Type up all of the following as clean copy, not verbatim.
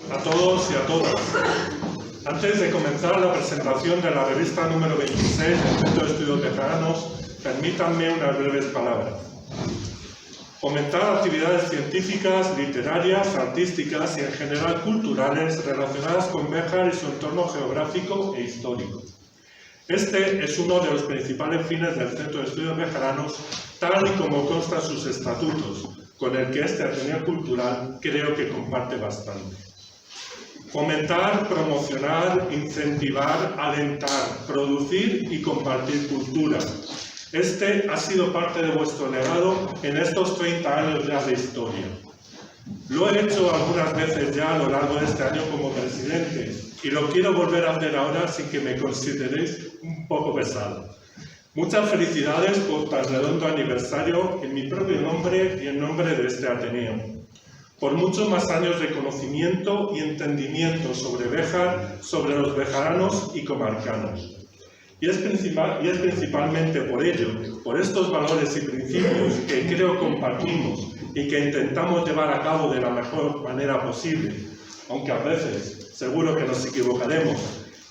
A todos y a todas. Antes de comenzar la presentación de la revista número 26 del Centro de Estudios Bejaranos, permítanme unas breves palabras. Fomentar actividades científicas, literarias, artísticas y en general culturales relacionadas con Béjar y su entorno geográfico e histórico. Este es uno de los principales fines del Centro de Estudios Bejaranos, tal y como consta en sus estatutos, con el que este Ateneo Cultural creo que comparte bastante. Fomentar, promocionar, incentivar, alentar, producir y compartir cultura. Este ha sido parte de vuestro legado en estos 30 años ya de historia. Lo he hecho algunas veces ya a lo largo de este año como presidente y lo quiero volver a hacer ahora sin que me consideréis un poco pesado. Muchas felicidades por tan redondo aniversario en mi propio nombre y en nombre de este Ateneo. Por muchos más años de conocimiento y entendimiento sobre Béjar, sobre los bejaranos y comarcanos. Y es principalmente por ello, por estos valores y principios que creo compartimos y que intentamos llevar a cabo de la mejor manera posible, aunque a veces seguro que nos equivocaremos,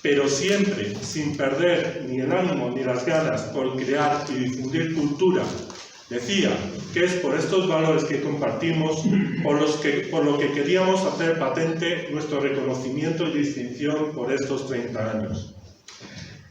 pero siempre sin perder ni el ánimo ni las ganas por crear y difundir cultura. Decía que es por estos valores que compartimos por lo que queríamos hacer patente nuestro reconocimiento y distinción por estos 30 años.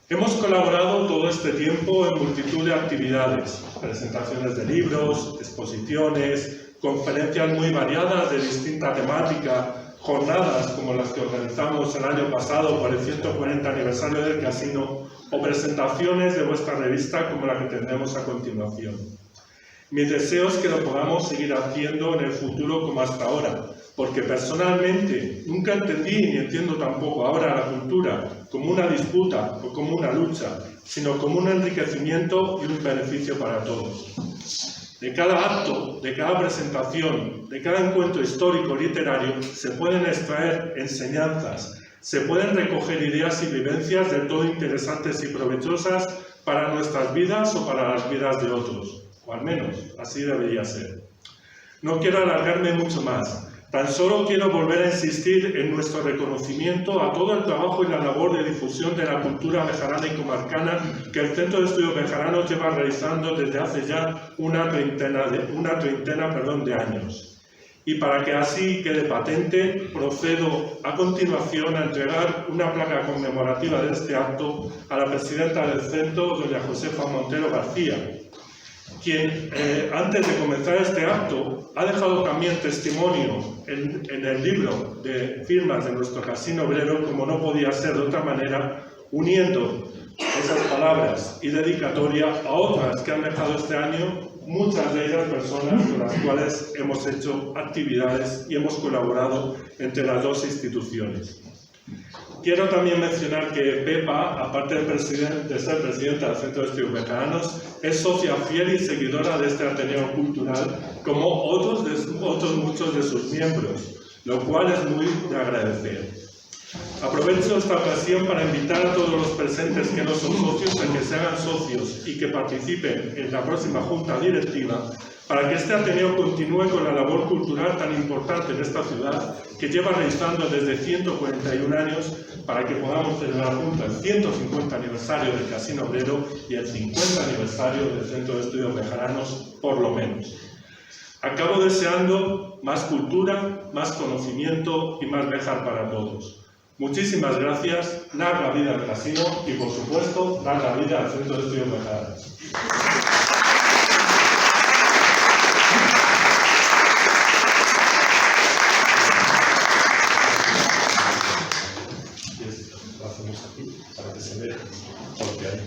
Hemos colaborado todo este tiempo en multitud de actividades, presentaciones de libros, exposiciones, conferencias muy variadas de distinta temática, jornadas como las que organizamos el año pasado por el 140 aniversario del casino o presentaciones de vuestra revista como la que tendremos a continuación. Mi deseo es que lo podamos seguir haciendo en el futuro como hasta ahora, porque personalmente nunca entendí ni entiendo tampoco ahora la cultura como una disputa o como una lucha, sino como un enriquecimiento y un beneficio para todos. De cada acto, de cada presentación, de cada encuentro histórico literario se pueden extraer enseñanzas, se pueden recoger ideas y vivencias del todo interesantes y provechosas para nuestras vidas o para las vidas de otros. O al menos, así debería ser. No quiero alargarme mucho más, tan solo quiero volver a insistir en nuestro reconocimiento a todo el trabajo y la labor de difusión de la cultura bejarana y comarcana que el Centro de Estudios Bejaranos lleva realizando desde hace ya una treintena de años. Y para que así quede patente, procedo a continuación a entregar una placa conmemorativa de este acto a la presidenta del centro, doña Josefa Montero García, quien antes de comenzar este acto ha dejado también testimonio en el libro de firmas de nuestro casino obrero, como no podía ser de otra manera, uniendo esas palabras y dedicatoria a otras que han dejado este año, muchas de ellas personas con las cuales hemos hecho actividades y hemos colaborado entre las dos instituciones. Quiero también mencionar que Pepa, aparte de ser presidenta del Centro de Estudios Bejaranos, es socia fiel y seguidora de este Ateneo Cultural, como otros muchos de sus miembros, lo cual es muy de agradecer. Aprovecho esta ocasión para invitar a todos los presentes que no son socios a que se hagan socios y que participen en la próxima junta directiva para que este Ateneo continúe con la labor cultural tan importante en esta ciudad que lleva realizando desde 141 años para que podamos celebrar juntos el 150 aniversario del Casino Obrero y el 50 aniversario del Centro de Estudios Bejaranos, por lo menos. Acabo deseando más cultura, más conocimiento y más Béjar para todos. Muchísimas gracias, larga vida al casino y, por supuesto, larga vida al Centro de Estudios Bejaranos. Lo hacemos aquí para que se vea lo que hay.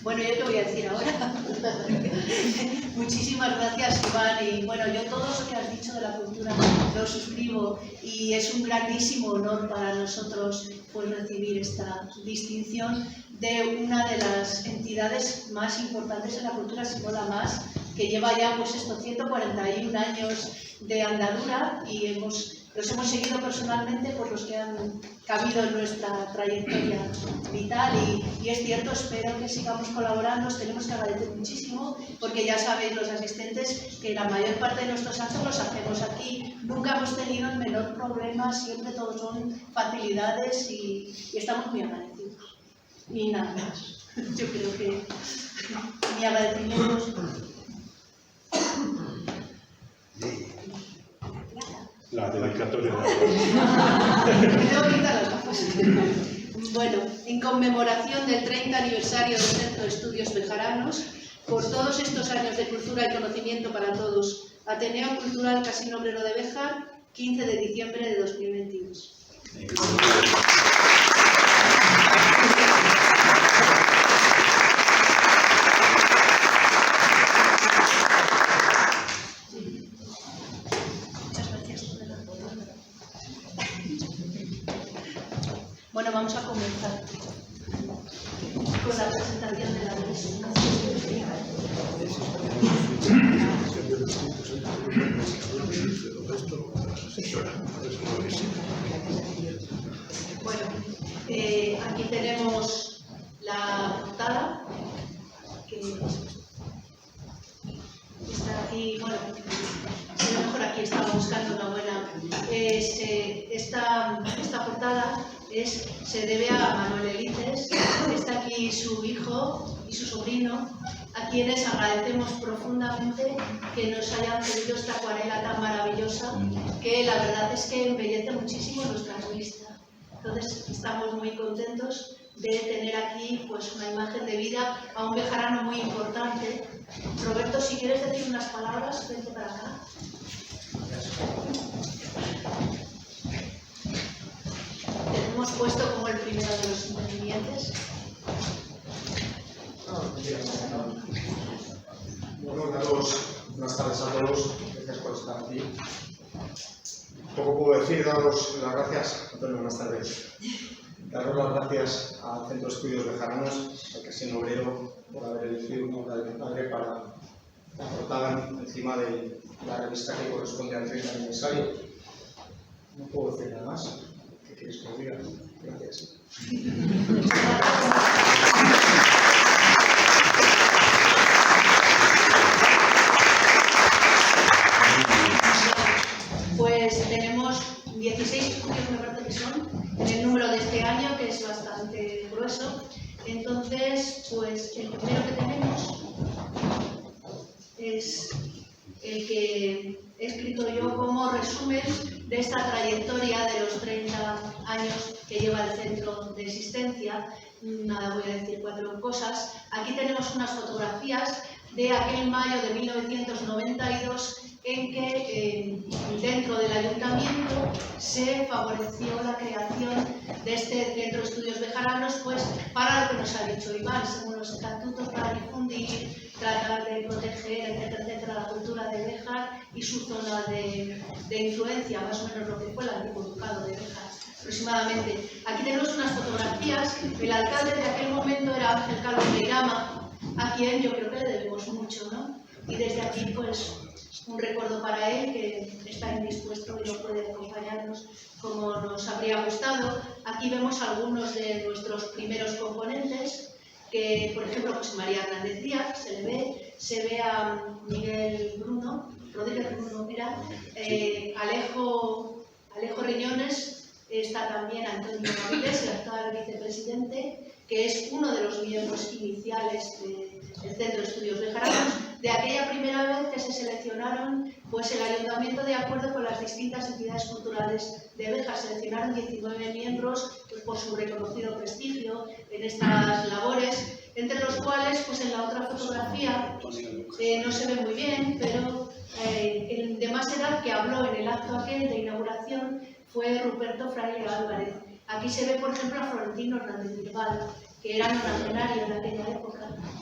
Bueno, yo te voy a decir ahora. Muchísimas gracias, Iván. Y bueno, yo todo lo que has dicho de la cultura lo suscribo y es un grandísimo honor para nosotros pues, recibir esta distinción de una de las entidades más importantes en la cultura, si no la más, que lleva ya pues estos 141 años de andadura y hemos los hemos seguido personalmente por los que han cabido en nuestra trayectoria vital y es cierto, espero que sigamos colaborando, os tenemos que agradecer muchísimo porque ya sabéis los asistentes que la mayor parte de nuestros actos los hacemos aquí, nunca hemos tenido el menor problema, siempre todos son facilidades y estamos muy agradecidos. Y nada más, yo creo que mi agradecimiento. La dedicatoria. Bueno, en conmemoración del 30 aniversario del Centro de Estudios Bejaranos, por todos estos años de cultura y conocimiento para todos, Ateneo Cultural Casino Obrero de Béjar, 15 de diciembre de 2022. Bueno, vamos a comenzar con la presentación de la mesa. Bueno, aquí tenemos la portada, que está aquí, bueno, a lo mejor aquí estaba buscando una buena. Esta portada se debe a Manuel Elices, está aquí su hijo y su sobrino, a quienes agradecemos profundamente que nos hayan pedido esta acuarela tan maravillosa, que la verdad es que embellece muchísimo nuestra revista. Entonces estamos muy contentos de tener aquí pues, una imagen de vida a un bejarano muy importante. Roberto, si quieres decir unas palabras, vente para acá. Te hemos puesto como el primero de los intervinientes. Bueno, buenas tardes a todos, gracias por estar aquí. Poco puedo decir, daros las gracias, Antonio, buenas tardes. Daros las gracias al Centro de Estudios Bejaranos, al Casino Obrero, por haber elegido una obra de mi padre para la portada encima de la revista que corresponde al 30 aniversario. No puedo decir nada más. ¿Qué queréis que os diga? Gracias. Pues tenemos 16 estudios, me parece que son, en el número de este año, que es bastante grueso. Entonces, pues el primero que tenemos es el que he escrito yo como resumen de esta trayectoria de los 30 años que lleva el centro de existencia. Nada, voy a decir 4 cosas. Aquí tenemos unas fotografías de aquel mayo de 1992 en que dentro del ayuntamiento se favoreció la creación de este Centro de Estudios Bejaranos, pues para lo que nos ha dicho Iván, según los estatutos, para difundir, tratar de proteger, etcétera, etcétera, la cultura de Béjar y su zona de influencia, más o menos lo que fue el antiguo ducado de Béjar aproximadamente. Aquí tenemos unas fotografías. El alcalde de aquel momento era Ángel Carlos Leirama, a quien yo creo que le debemos mucho, ¿no? Y desde aquí, pues, un recuerdo para él, que está indispuesto y no puede acompañarnos como nos habría gustado. Aquí vemos algunos de nuestros primeros componentes, que, por ejemplo, José María Hernández Díaz, se ve a Miguel Bruno, Rodríguez Bruno, mira, Alejo Riñones, está también Antonio Avilés, el actual vicepresidente, que es uno de los miembros iniciales del Centro de Estudios Bejaranos, de aquella primera vez que se seleccionaron, pues el ayuntamiento, de acuerdo con las distintas entidades culturales de Béjar, seleccionaron 19 miembros pues, por su reconocido prestigio en estas labores, entre los cuales, pues en la otra fotografía, no se ve muy bien, pero el de más edad que habló en el acto aquel de inauguración fue Ruperto Fraile Álvarez. Aquí se ve, por ejemplo, a Florentino Hernández Bilbao, que era nonagenario en aquella época,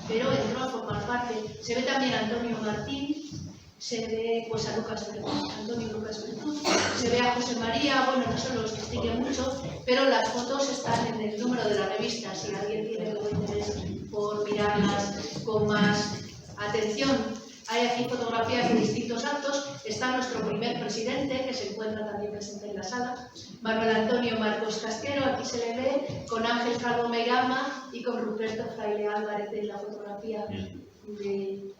pero entró a formar parte. Se ve también a Antonio Martín, se ve pues, a Antonio Lucas Bertú, se ve a José María, bueno, no se los distingue mucho, pero las fotos están en el número de la revista, si alguien tiene algún interés por mirarlas con más atención. Hay aquí fotografías de distintos actos. Está nuestro primer presidente, que se encuentra también presente en la sala, Manuel Antonio Marcos Casquero, aquí se le ve, con Ángel Calvo Meirama y con Ruperto Fraile Álvarez en la fotografía de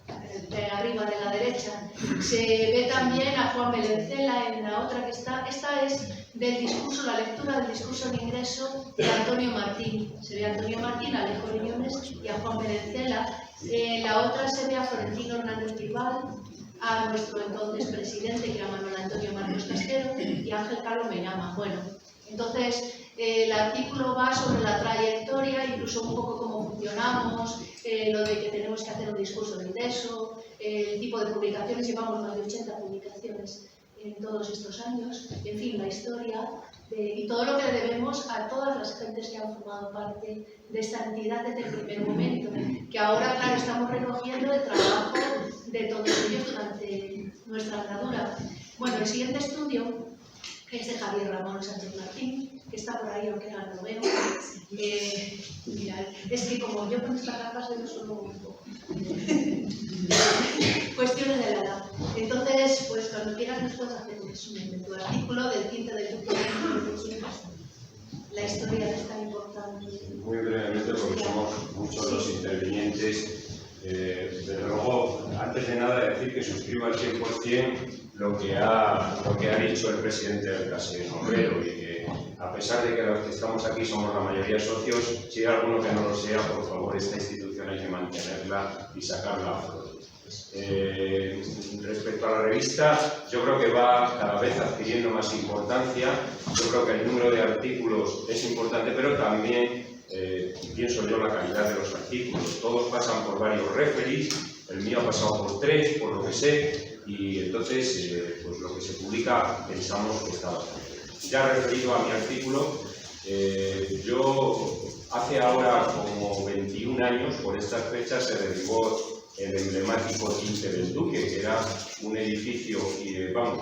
arriba de la derecha. Se ve también a Juan Belencela en la otra que está. Esta es del discurso, la lectura del discurso de ingreso de Antonio Martín. Se ve a Antonio Martín, a Alejo Riñones y a Juan Belencela. En la otra se ve a Florentino Hernández Tribal, a nuestro entonces presidente, que era Manuel Antonio Marcos Casquero, y a Ángel Calvo Meirama. Bueno, entonces el artículo va sobre la trayectoria, incluso un poco cómo funcionamos, lo de que tenemos que hacer un discurso de ingreso, el tipo de publicaciones, llevamos más de 80 publicaciones en todos estos años, en fin, la historia y todo lo que debemos a todas las gentes que han formado parte de esta entidad desde el primer momento, que ahora, claro, estamos recogiendo el trabajo de todos ellos durante nuestra andadura. Bueno, el siguiente estudio es de Javier Ramón Sánchez Martín, que está por ahí, aunque no lo veo. Mirad, es que como yo con estas gafas veo solo un poco. Cuestiones de la edad. Entonces, pues cuando quieras nos puedes hacer un resumen de tu artículo del tinte del duque de la historia de esta importante. Muy brevemente, porque somos muchos los intervinientes. Desde luego, antes de nada, decir que suscribo al 100% lo que ha dicho el presidente del Casino Obrero, y que a pesar de que los que estamos aquí somos la mayoría socios, si hay alguno que no lo sea, por favor, esta institución hay que mantenerla y sacarla a flote. Respecto a la revista, yo creo que va cada vez adquiriendo más importancia. Yo creo que el número de artículos es importante, pero también pienso yo la calidad de los artículos. Todos pasan por varios referees, el mío ha pasado por 3, por lo que sé, y entonces pues lo que se publica pensamos que está bastante bien. Ya referido a mi artículo, yo hace ahora como 21 años, por estas fechas, se derribó el emblemático Tinte del Duque, que era un edificio,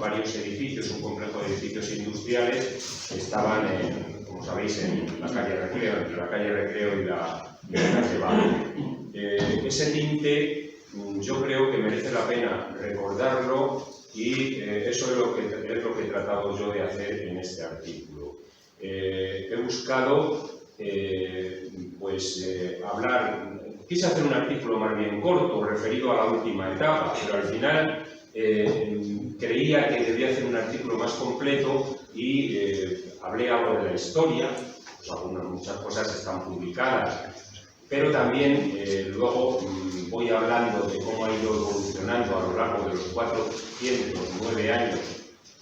varios edificios, un complejo de edificios industriales que estaban, como sabéis, en la calle Recreo, entre la calle Recreo y la calle Valle. Ese tinte yo creo que merece la pena recordarlo, y eso es lo que he tratado yo de hacer en este artículo. He buscado hablar. Quise hacer un artículo más bien corto, referido a la última etapa, pero al final creía que debía hacer un artículo más completo y hablé algo de la historia, pues muchas cosas están publicadas, pero también luego voy hablando de cómo ha ido evolucionando a lo largo de los 409 años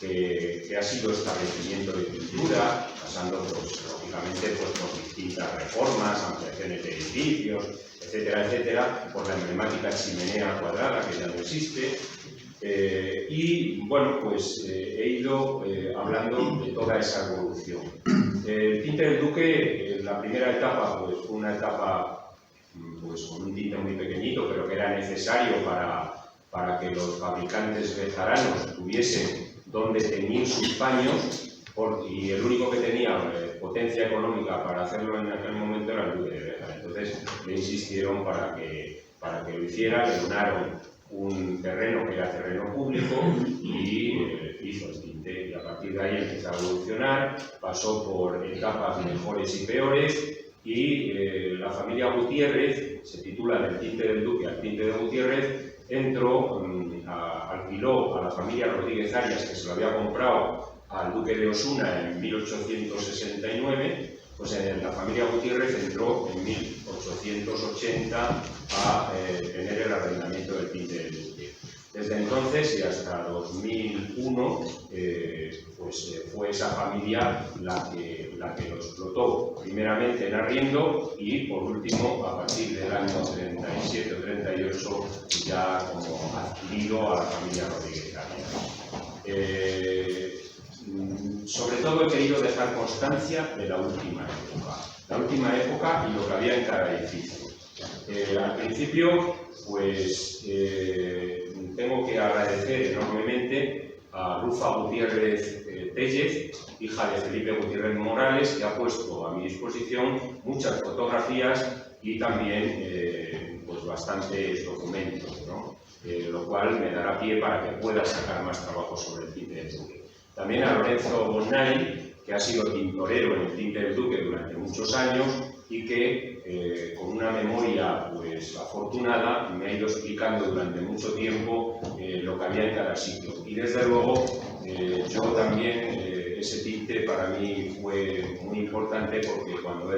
que ha sido establecimiento de cultura, pasando lógicamente por distintas reformas, ampliaciones de edificios, etcétera, etcétera, por la emblemática chimenea cuadrada, que ya no existe. Y bueno, pues he ido hablando de toda esa evolución. El tinte del Duque, la primera etapa, pues fue una etapa pues, con un tinte muy pequeñito, pero que era necesario para que los fabricantes bejaranos tuviesen donde teñir sus paños, y el único que tenía potencia económica para hacerlo en aquel momento era el Duque de Béjar. Entonces le insistieron para que lo hiciera, le donaron un terreno que era terreno público y hizo el tinte, y a partir de ahí empezó a evolucionar, pasó por etapas mejores y peores, y la familia Gutiérrez, se titula Del tinte del Duque al tinte de Gutiérrez, alquiló a la familia Rodríguez Arias, que se lo había comprado al duque de Osuna en 1869, pues la familia Gutiérrez entró en 1880 a tener el arrendamiento del tinte del Duque. Desde entonces y hasta 2001, fue esa familia la que lo explotó, primeramente en arriendo y por último, a partir del año 37 o 38, ya como adquirido a la familia Rodríguez Arias. Sobre todo he querido dejar constancia de la última época y lo que había en cada edificio. Al principio, pues tengo que agradecer enormemente a Rufa Gutiérrez Tellez, hija de Felipe Gutiérrez Morales, que ha puesto a mi disposición muchas fotografías y también pues bastantes documentos, ¿no? lo cual me dará pie para que pueda sacar más trabajo sobre el tinte del Duque. También a Lorenzo Bonnai, que ha sido tintorero en el tinte del Duque durante muchos años y que con una memoria pues afortunada me ha ido explicando durante mucho tiempo lo que había en cada sitio. Y desde luego yo también ese tinte para mí fue muy importante porque cuando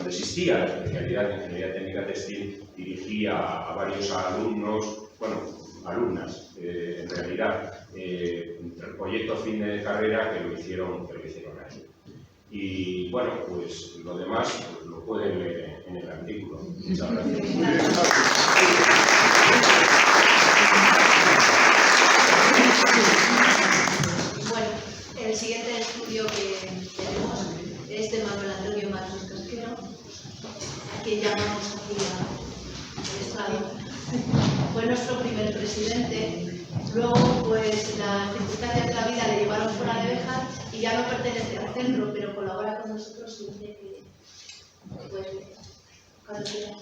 existía la especialidad de Ingeniería Técnica Textil dirigía a varios alumnos, bueno, alumnas en realidad, el proyecto fin de carrera que lo hicieron ahí. Y bueno, pues lo demás pues, lo pueden leer en el artículo. Muchas gracias. Bueno, el siguiente estudio que tenemos es de Manuel Antonio Marcos Casquero, que llamamos aquí al estrado. Fue nuestro primer presidente. Luego, pues las circunstancias de la vida le llevaron fuera de Béjar y ya no pertenece al centro, pero colabora con nosotros siempre que puede. Cuando quieras.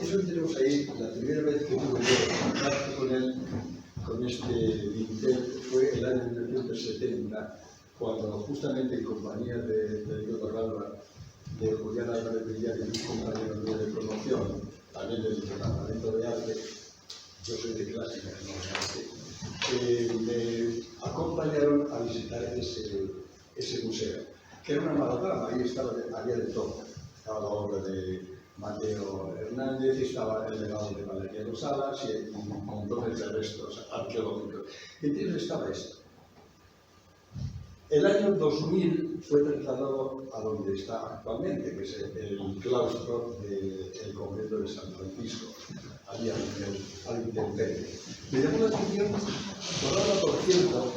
Eso tenemos ahí, la primera vez que tuve contacto con él, con este Dintel, fue el año 1970, cuando justamente en compañía de Diego Galva, de Julián Álvarez Villar y un compañero mío de promoción, también del Departamento de Arte, yo soy de clásica, no de arte, me acompañaron a visitar ese museo, que era una amalgama, ahí había de todo. Estaba la obra de Mateo Hernández, estaba el legado de Valeriano Salas y montones de restos arqueológicos. Entonces estaba esto. El año 2000 fue trasladado a donde está actualmente, que es el claustro del convento de San Francisco, allí al intemperie. Me llamó la atención, por cierto,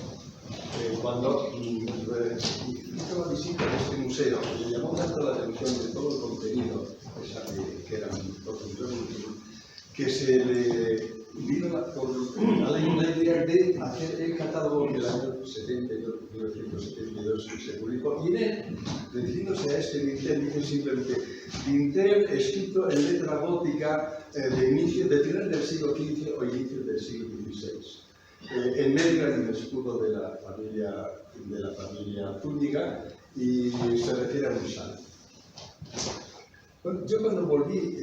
cuando hizo la visita de este museo, le llamó tanto la atención de todo el contenido, a pesar de que eran documentos últimos, que se le vino a la idea de hacer el catálogo del año 1972 que se publicó. Y en él, refiriéndose a este Dintel, dice simplemente Dintel escrito en letra gótica de final del siglo XV o inicios del siglo XVI. En medio hay un escudo de la familia Zúñiga y se refiere a un santo. Bueno, yo cuando volví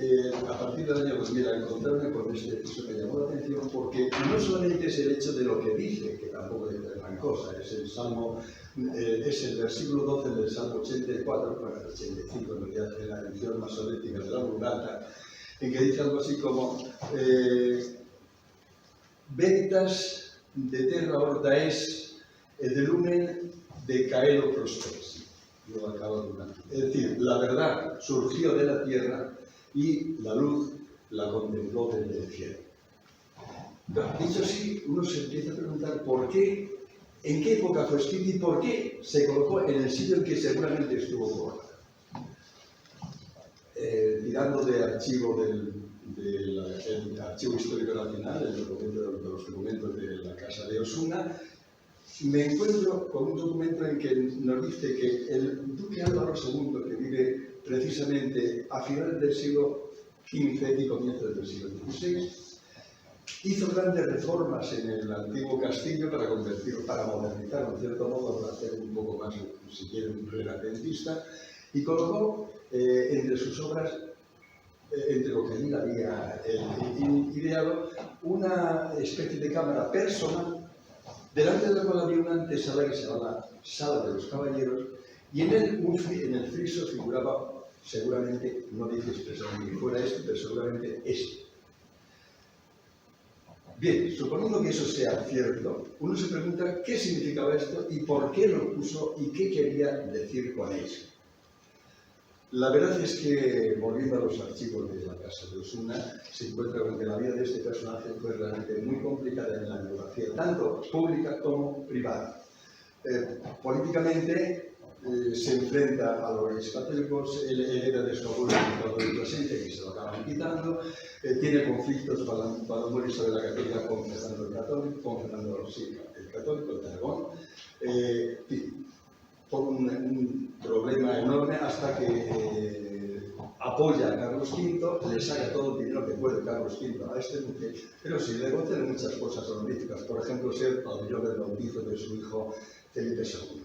a partir del año 2000 a encontrarme con eso me llamó la atención porque no solamente es el hecho de lo que dice, que tampoco es gran cosa, es el Salmo, es el versículo 12 del Salmo 84, bueno, el 85 en realidad es la edición más solética de la Vulgata, en que dice algo así como Veritas de terra orta es de lumen de caelo prosperis. Es decir, la verdad surgió de la tierra y la luz la contempló desde el cielo. Dicho así, uno se empieza a preguntar por qué, en qué época fue escrito y por qué se colocó en el sitio en que seguramente estuvo colocado. Tirando de archivo del Archivo Histórico Nacional, de los documentos de la Casa de Osuna, me encuentro con un documento en que nos dice que el duque Álvaro II, que vive precisamente a finales del siglo XV y comienzos del siglo XVI, hizo grandes reformas en el antiguo castillo para modernizarlo, en cierto modo, para hacer un poco más, si quieren, renacentista, y colocó entre sus obras, entre lo que allí había ideado, una especie de cámara personal delante de la cual había una antesala que se llama la Sala de los Caballeros, y en el friso figuraba, seguramente, no dice expresamente que fuera este, pero seguramente este. Bien, suponiendo que eso sea cierto, uno se pregunta qué significaba esto y por qué lo puso y qué quería decir con eso. La verdad es que, volviendo a los archivos de la Casa de Osuna, se encuentra con que la vida de este personaje fue realmente muy complicada en la biografía, tanto pública como privada. Políticamente se enfrenta a los católicos, él hereda de su abuelo el presente, que se lo acaban quitando, tiene conflictos para morir sobre la católica con Fernando el Católico, el de Aragón, por un problema enorme hasta que apoya a Carlos V, le saca todo el dinero que puede Carlos V a este duque, pero sí le concede muchas cosas honoríficas, por ejemplo, ser padrino del bautizo de su hijo Felipe II.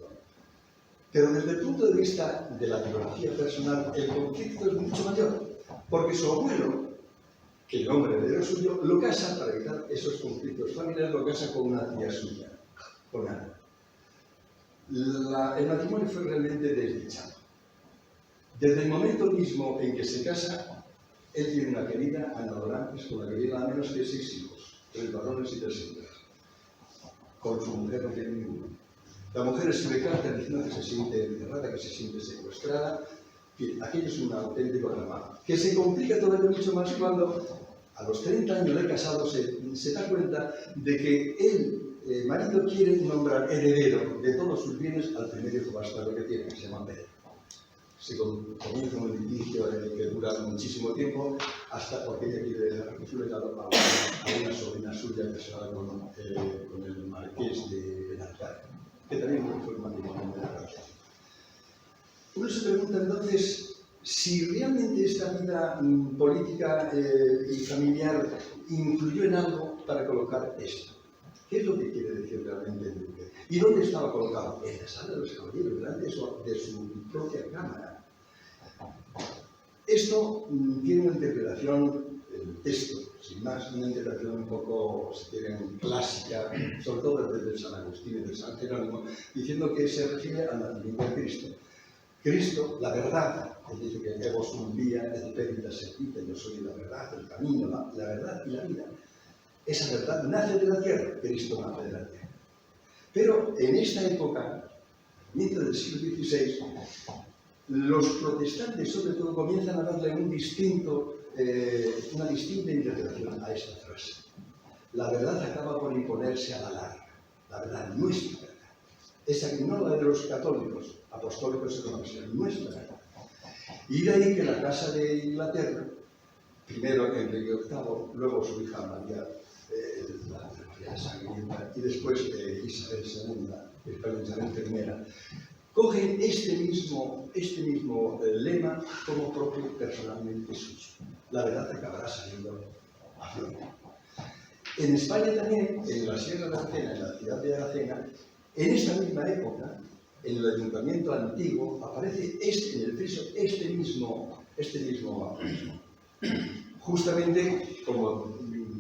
Pero desde el punto de vista de la biografía personal, el conflicto es mucho mayor, porque su abuelo, que el hombre heredero suyo, lo casa para evitar esos conflictos familiares, lo casa con una tía suya, con Ana. El matrimonio fue realmente desdichado. Desde el momento mismo en que se casa, él tiene una querida, Ana Dorantes, con la que viene nada menos que 6 hijos, 3 varones y 3 hembras. Con su mujer no tiene ninguno. La mujer escribe cartas diciendo que se siente encerrada, que se siente secuestrada. Aquello es un auténtico drama, que se complica todavía mucho más cuando a los 30 años de casado se da cuenta de que el marido quiere nombrar heredero de todos sus bienes al primer hijo bastardo que tiene, que se llama Pedro. Se comienza un litigio que dura muchísimo tiempo, hasta porque ella quiere dejar su legado a una sobrina suya casada con el marqués de Benalcázar, que también fue un matrimonio de la gracia. Uno se pregunta entonces si realmente esta vida política y familiar influyó en algo para colocar esto. ¿Qué es lo que quiere decir realmente el duque? ¿Y dónde estaba colocado? En la sala de los caballeros, delante de su propia cámara. Esto tiene una interpretación, el texto, sin más, una interpretación un poco, si quieren, clásica, sobre todo desde el San Agustín y del San Jerónimo, diciendo que se refiere al nacimiento de Cristo. Cristo, la verdad, él dice que ego sum via et verita servita, yo soy la verdad, el camino, la verdad y la vida. Esa verdad nace de la tierra, Cristo nace de la tierra. Pero en esta época, comienzo del siglo XVI, los protestantes sobre todo comienzan a darle una distinta interpretación a esta frase. La verdad acaba por imponerse a la larga, la verdad nuestra verdad. Esa que no la de los católicos, apostólicos y romanos, sino nuestra verdad. Y de ahí que la Casa de Inglaterra, primero Enrique VIII, luego su hija María la Sangrienta, y después Isabel I, cogen este mismo lema como propio personalmente suyo. La verdad acabará saliendo a flote. En España también, en la Sierra de Aracena, en la ciudad de Aracena, en esta misma época, en el ayuntamiento antiguo, aparece en el friso este mismo aforismo. Justamente como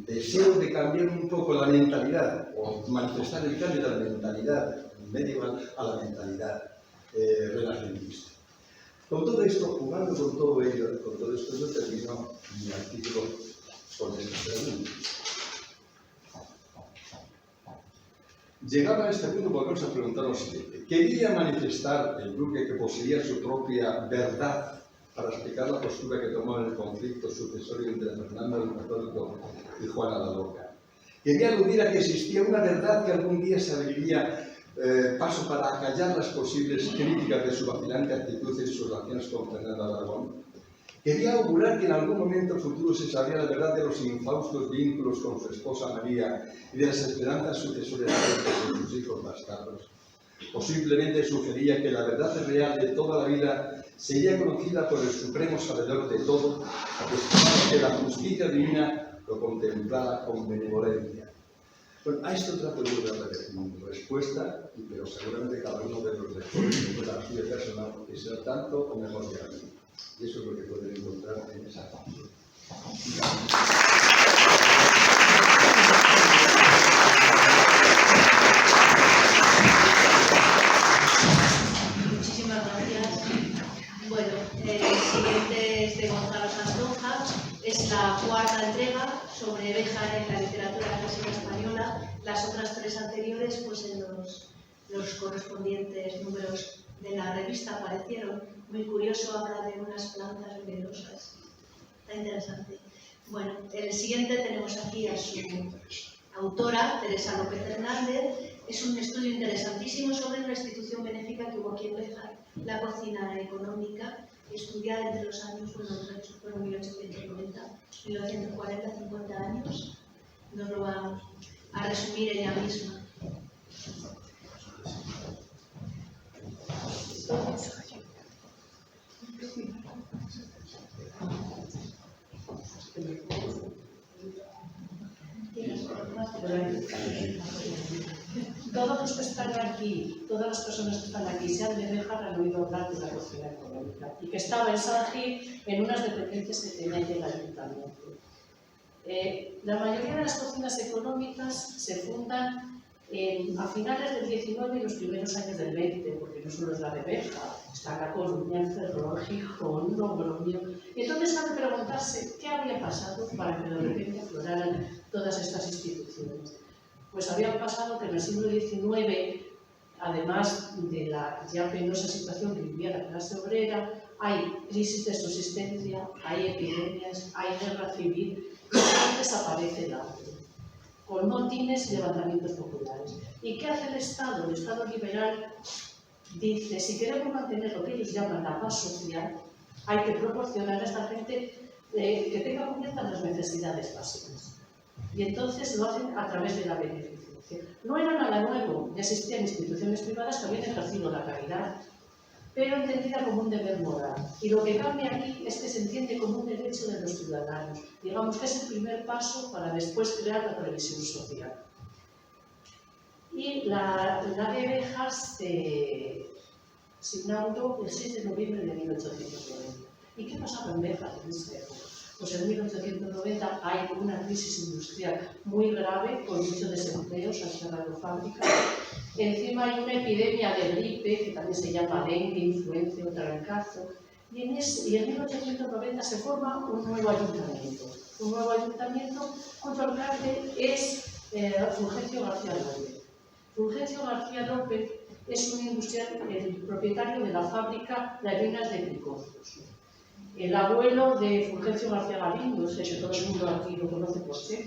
deseo de cambiar un poco la mentalidad, o manifestar el cambio de la mentalidad medieval a la mentalidad renacentista. Con todo esto, jugando con todo ello, con todo esto, yo termino mi artículo con esta pregunta. Llegaba a este punto porque vamos a preguntar lo siguiente. ¿Quería manifestar el duque que poseía su propia verdad para explicar la postura que tomó en el conflicto sucesorio entre Fernando el Católico y Juana la Loca? ¿Quería aludir a que existía una verdad que algún día se abriría paso para acallar las posibles críticas de su vacilante actitud en sus relaciones con Fernando de Aragón? Quería augurar que en algún momento futuro se sabría la verdad de los infaustos vínculos con su esposa María y de las esperanzas sucesorias de sus hijos bastardos. O simplemente sugería que la verdad real de toda la vida sería conocida por el supremo sabedor de todo, después que la justicia divina lo contemplara con benevolencia. Bueno, a esto trato yo de darle respuesta, pero seguramente cada uno de los lectores de la suya personal que será tanto o mejor que a mí. Y eso es lo que pueden encontrar en esa canción. Muchísimas gracias. Bueno, el siguiente es de Gonzalo Santonja. Es la cuarta entrega sobre Béjar en la literatura clásica española. Las otras 3 anteriores, pues en los correspondientes números de la revista aparecieron. Muy curioso, habla de unas plantas venenosas. Está interesante. Bueno, el siguiente tenemos aquí a su autora, Teresa López Hernández. Es un estudio interesantísimo sobre una institución benéfica que hubo aquí en Béjar, la cocina económica, estudiada entre los años, fueron 1890, 1940, 50 años. Nos lo va a resumir ella misma. todos los que están aquí, todas las personas que están aquí, sean de Béjar, han oído hablar de la cocina económica y que estaba en San Gil en unas dependencias que tenía ahí el ayuntamiento. La mayoría de las cocinas económicas se fundan a finales del 19 y los primeros años del 20, porque no solo es la de Béjar, está La Coruña, el Ferrol, Gijón, Logroño. Y entonces hay que preguntarse qué había pasado para que de repente afloraran todas estas instituciones. Pues había pasado que en el siglo XIX, además de la ya penosa situación que vivía la clase obrera, hay crisis de subsistencia, hay epidemias, hay guerra civil, y entonces aparece el hambre, con motines y levantamientos populares. ¿Y qué hace el Estado? El Estado liberal dice, si queremos mantener lo que ellos llaman la paz social, hay que proporcionar a esta gente que tenga cubiertas las necesidades básicas. Y entonces lo hacen a través de la beneficencia. No era nada nuevo, ya existían instituciones privadas que habían ejercido la caridad, pero entendida como un deber moral. Y lo que cambia aquí es que se entiende como un derecho de los ciudadanos. Digamos que es el primer paso para después crear la previsión social. Y la de Béjar se inauguró el 6 de noviembre de 1890. ¿Y qué pasaba en Béjar en esa época? Pues en 1890 hay una crisis industrial muy grave, con mucho desempleo, se han cerrado fábricas. Encima hay una epidemia de gripe, que también se llama dengue, influenza o trancazo. Y en 1890 se forma un nuevo ayuntamiento cuyo alcalde es Fulgencio García López. Fulgencio García López es un industrial, el propietario de la fábrica de harinas de Picozos. El abuelo de Fulgencio García Galindo, sé que todo el mundo aquí lo conoce por ser.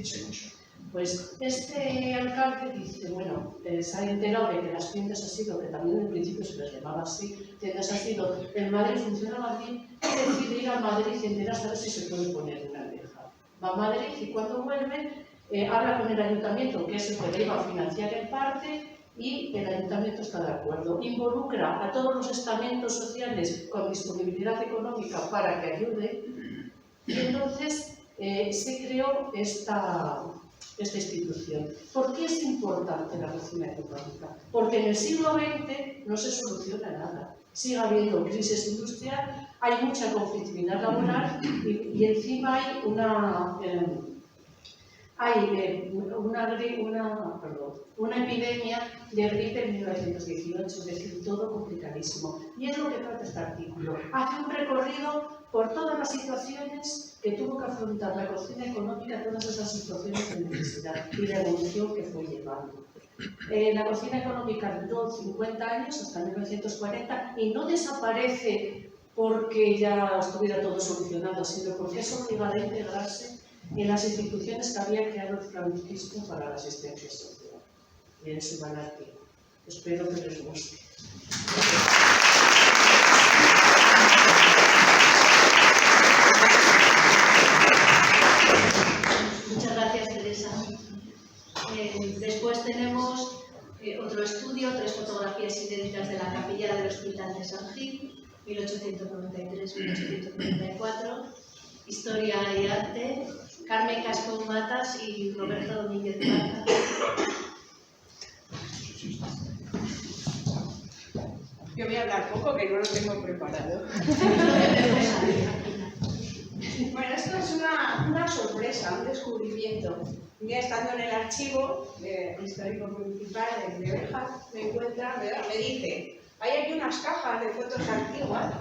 Pues este alcalde dice, bueno, se ha enterado de que las tiendas Asido, que también en principio se les llamaba así, tiendas Asido, en Madrid funcionaban bien, y decide ir a Madrid y enterarse a ver si se puede poner una en Béjar. Va a Madrid y cuando vuelve, habla con el ayuntamiento, que es el que le iba a financiar en parte, y el ayuntamiento está de acuerdo. Involucra a todos los estamentos sociales con disponibilidad económica para que ayude, y entonces se creó esta institución. ¿Por qué es importante la cocina económica? Porque en el siglo XX no se soluciona nada. Sigue habiendo crisis industrial, hay mucha conflictividad laboral y encima hay una epidemia de gripe en 1918, es decir, todo complicadísimo. Y es lo que trata este artículo. Hace un recorrido por todas las situaciones que tuvo que afrontar la cocina económica, todas esas situaciones de necesidad y de evolución que fue llevando. La cocina económica duró 50 años, hasta 1940, y no desaparece porque ya estuviera todo solucionado, sino porque es obligada a integrarse en las instituciones que había creado el franquismo para la asistencia social y en su monarquía. Espero que les guste. Muchas gracias, Teresa. Después tenemos otro estudio, 3 fotografías inéditas de la capilla del Hospital de San Gil, 1893-1894, Historia y Arte, Carmen Casco Matas y Roberto Domínguez Plata. Yo voy a hablar poco, que no lo tengo preparado. Bueno, esto es una sorpresa, un descubrimiento. Un día estando en el archivo histórico municipal de Béjar, me dice, hay aquí unas cajas de fotos antiguas.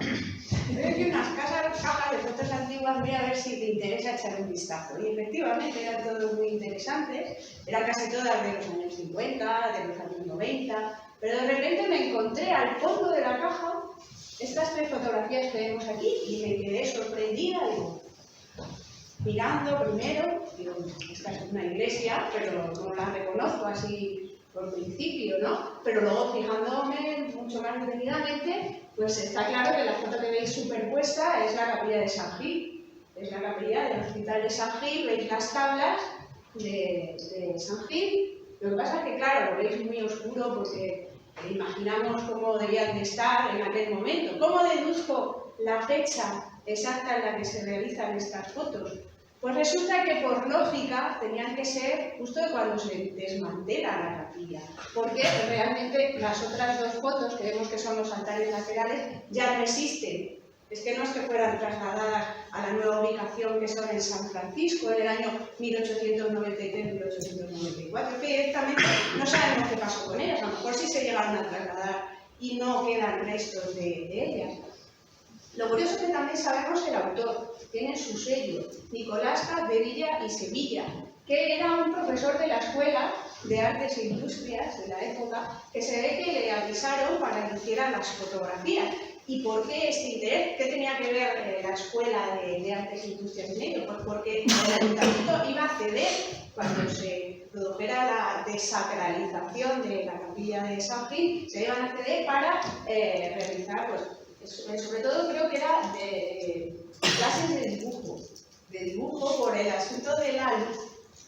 Hay aquí unas cajas de fotos antiguas, voy a ver si te interesa echar un vistazo. Y efectivamente eran todas muy interesantes, eran casi todas de los años 50, de los años 90, pero de repente me encontré al fondo de la caja estas 3 fotografías que vemos aquí y me quedé sorprendida. Digo, mirando primero, digo, esta es una iglesia, pero no la reconozco así por principio, ¿no? Pero luego fijándome mucho más detenidamente, pues está claro que la foto que veis superpuesta es la capilla de San Gil, es la capilla del Hospital de San Gil, veis las tablas de San Gil. Lo que pasa es que, claro, lo veis muy oscuro porque imaginamos cómo debían de estar en aquel momento. ¿Cómo deduzco la fecha exacta en la que se realizan estas fotos? Pues resulta que por lógica tenían que ser justo cuando se desmantela la capilla, porque realmente las otras dos fotos, que vemos que son los altares laterales, ya no existen. Es que no es que fueran trasladadas a la nueva ubicación que son en San Francisco en el año 1893-1894, que directamente no sabemos qué pasó con ellas, a lo mejor sí se llegaron a trasladar y no quedan restos de ellas. Lo curioso es que también sabemos el autor, tiene su sello, Nicolás Capdevila y Sevilla, que era un profesor de la Escuela de Artes e Industrias de la época, que se ve que le avisaron para que hiciera las fotografías. ¿Y por qué este interés? ¿Qué tenía que ver la Escuela de Artes e Industrias en ello? Pues porque el ayuntamiento iba a ceder, cuando se produjera la desacralización de la capilla de San Gil, se iban a ceder para realizar, pues, sobre todo creo que era de clases de dibujo por el asunto de la luz,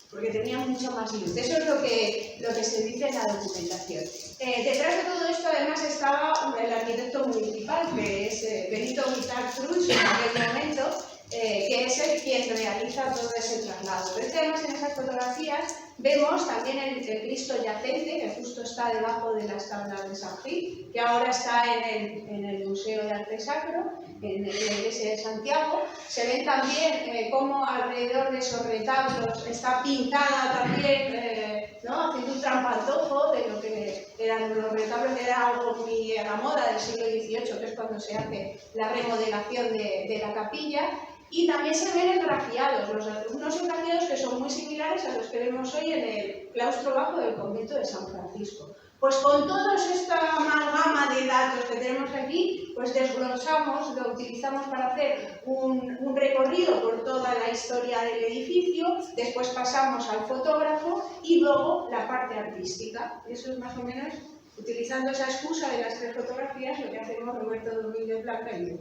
porque tenía mucha más luz. Eso es lo que se dice en la documentación. Detrás de todo esto además estaba el arquitecto municipal, que es Benito Guitar Cruz en aquel momento, que es el quien realiza todo ese traslado. Pero además en esas fotografías vemos también el Cristo yacente, que justo está debajo de las tablas de San Gil, que ahora está en el Museo de Arte Sacro, en la iglesia de Santiago. Se ven también cómo alrededor de esos retablos está pintada también, haciendo un trampantojo de lo que eran los retablos, que era algo muy a la moda del siglo XVIII, que es cuando se hace la remodelación de la capilla. Y también se ven engrafiados, unos engrafiados que son muy similares a los que vemos hoy en el claustro bajo del convento de San Francisco. Pues con toda esta amalgama de datos que tenemos aquí, pues desglosamos, lo utilizamos para hacer un recorrido por toda la historia del edificio, después pasamos al fotógrafo y luego la parte artística. Eso es más o menos, utilizando esa excusa de las tres fotografías, lo que hacemos Roberto Domínguez Blanca y yo.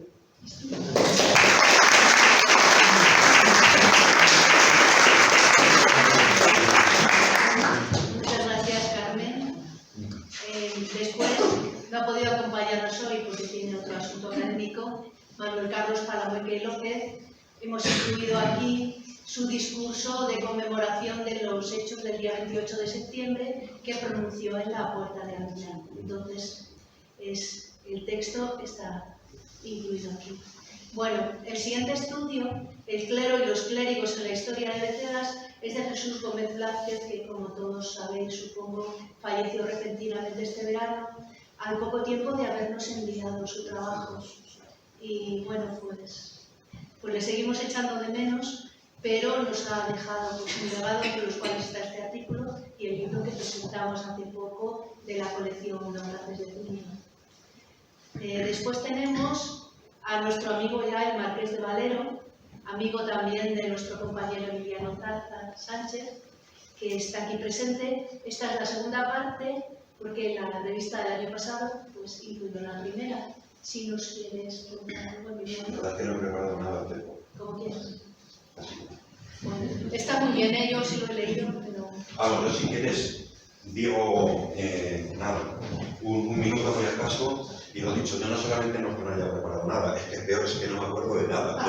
Muchas gracias, Carmen. Después no ha podido acompañarnos hoy porque tiene otro asunto académico. Manuel Carlos Palamueque López. Hemos incluido aquí su discurso de conmemoración de los hechos del día 28 de septiembre que pronunció en la Puerta de Aviñón. Entonces, el texto está incluido aquí. Bueno, el siguiente estudio, El clero y los clérigos en la historia de Becedas, es de Jesús Gómez Blázquez, que como todos sabéis, supongo, falleció repentinamente este verano, al poco tiempo de habernos enviado su trabajo. Y bueno, pues le seguimos echando de menos, pero nos ha dejado un legado, entre los cuales está este artículo y el libro que presentamos hace poco de la colección Doblajes de Junio. Después tenemos a nuestro amigo ya, el Marqués de Valero, amigo también de nuestro compañero Emiliano Sánchez, que está aquí presente. Esta es la segunda parte, porque en la revista del año pasado pues incluyó la primera. Si nos quieres contar algo, Emiliano. La verdad es que no he preparado nada, Pepo. ¿Cómo quieres? Bueno, está muy bien, yo sí lo he leído, pero... Bueno, si quieres, digo, nada, un minuto por el caso. Y lo dicho, yo no solamente no es que no haya preparado nada, es que peor es que no me acuerdo de nada.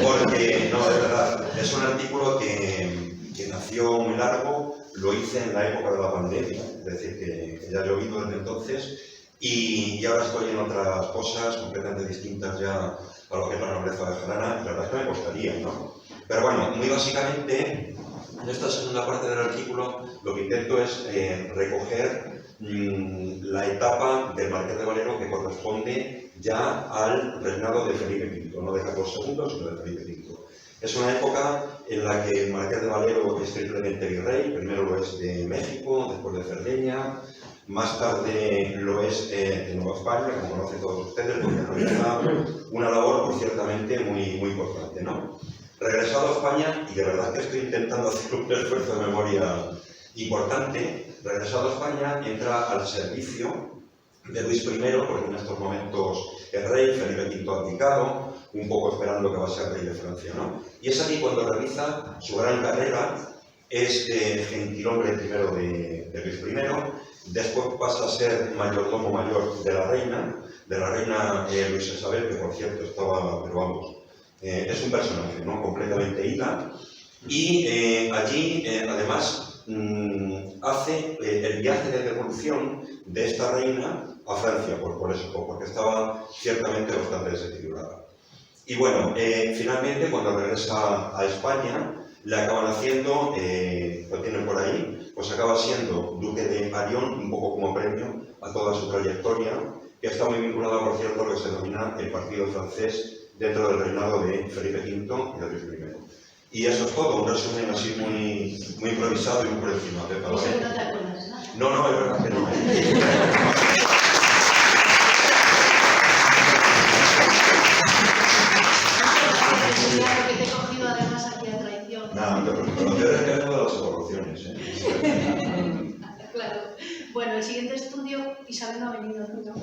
Porque, no, de verdad, es un artículo que nació muy largo, lo hice en la época de la pandemia, es decir, que ya ha llovido desde entonces, y ahora estoy en otras cosas completamente distintas ya a lo que es la nobleza de Jarana, y la verdad es que me costaría, ¿no? Pero bueno, muy básicamente, en esta segunda parte del artículo, lo que intento es recoger la etapa del Marqués de Valero que corresponde ya al reinado de Felipe V, no de Carlos II, sino de Felipe V. Es una época en la que el Marqués de Valero es triplemente virrey, primero lo es de México, después de Cerdeña, más tarde lo es de Nueva España, como conocen todos ustedes, porque realiza una labor, por ciertamente, muy importante, ¿no? Regresado a España, y de verdad que estoy intentando hacer un esfuerzo de memoria importante, regresado a España, entra al servicio de Luis I, porque en estos momentos es rey, Felipe V abdicado, un poco esperando que va a ser rey de Francia, ¿no? Y es aquí cuando realiza su gran carrera, es gentilhombre primero de Luis I, después pasa a ser mayordomo mayor de la reina Luisa Isabel, que por cierto estaba, pero vamos, Es un personaje, ¿no?, completamente ida, y allí, además, hace el viaje de devolución de esta reina a Francia, por eso, porque estaba ciertamente bastante desequilibrada. Y bueno, finalmente, cuando regresa a España, le acaban haciendo, lo tienen por ahí, pues acaba siendo duque de Arión, un poco como premio a toda su trayectoria, que está muy vinculada, por cierto, a lo que se denomina el partido francés dentro del reinado de Felipe V y de Luis I. Y eso es todo, un resumen así muy improvisado y muy por encima. ¿Y eso no te acuerdas, no? No, es verdad que no. Claro que te he cogido además aquí a traición. Nada, no te preocupes, lo peor es que tengo de las evoluciones. Claro. Bueno, el siguiente estudio, Isabel no ha venido, ¿no?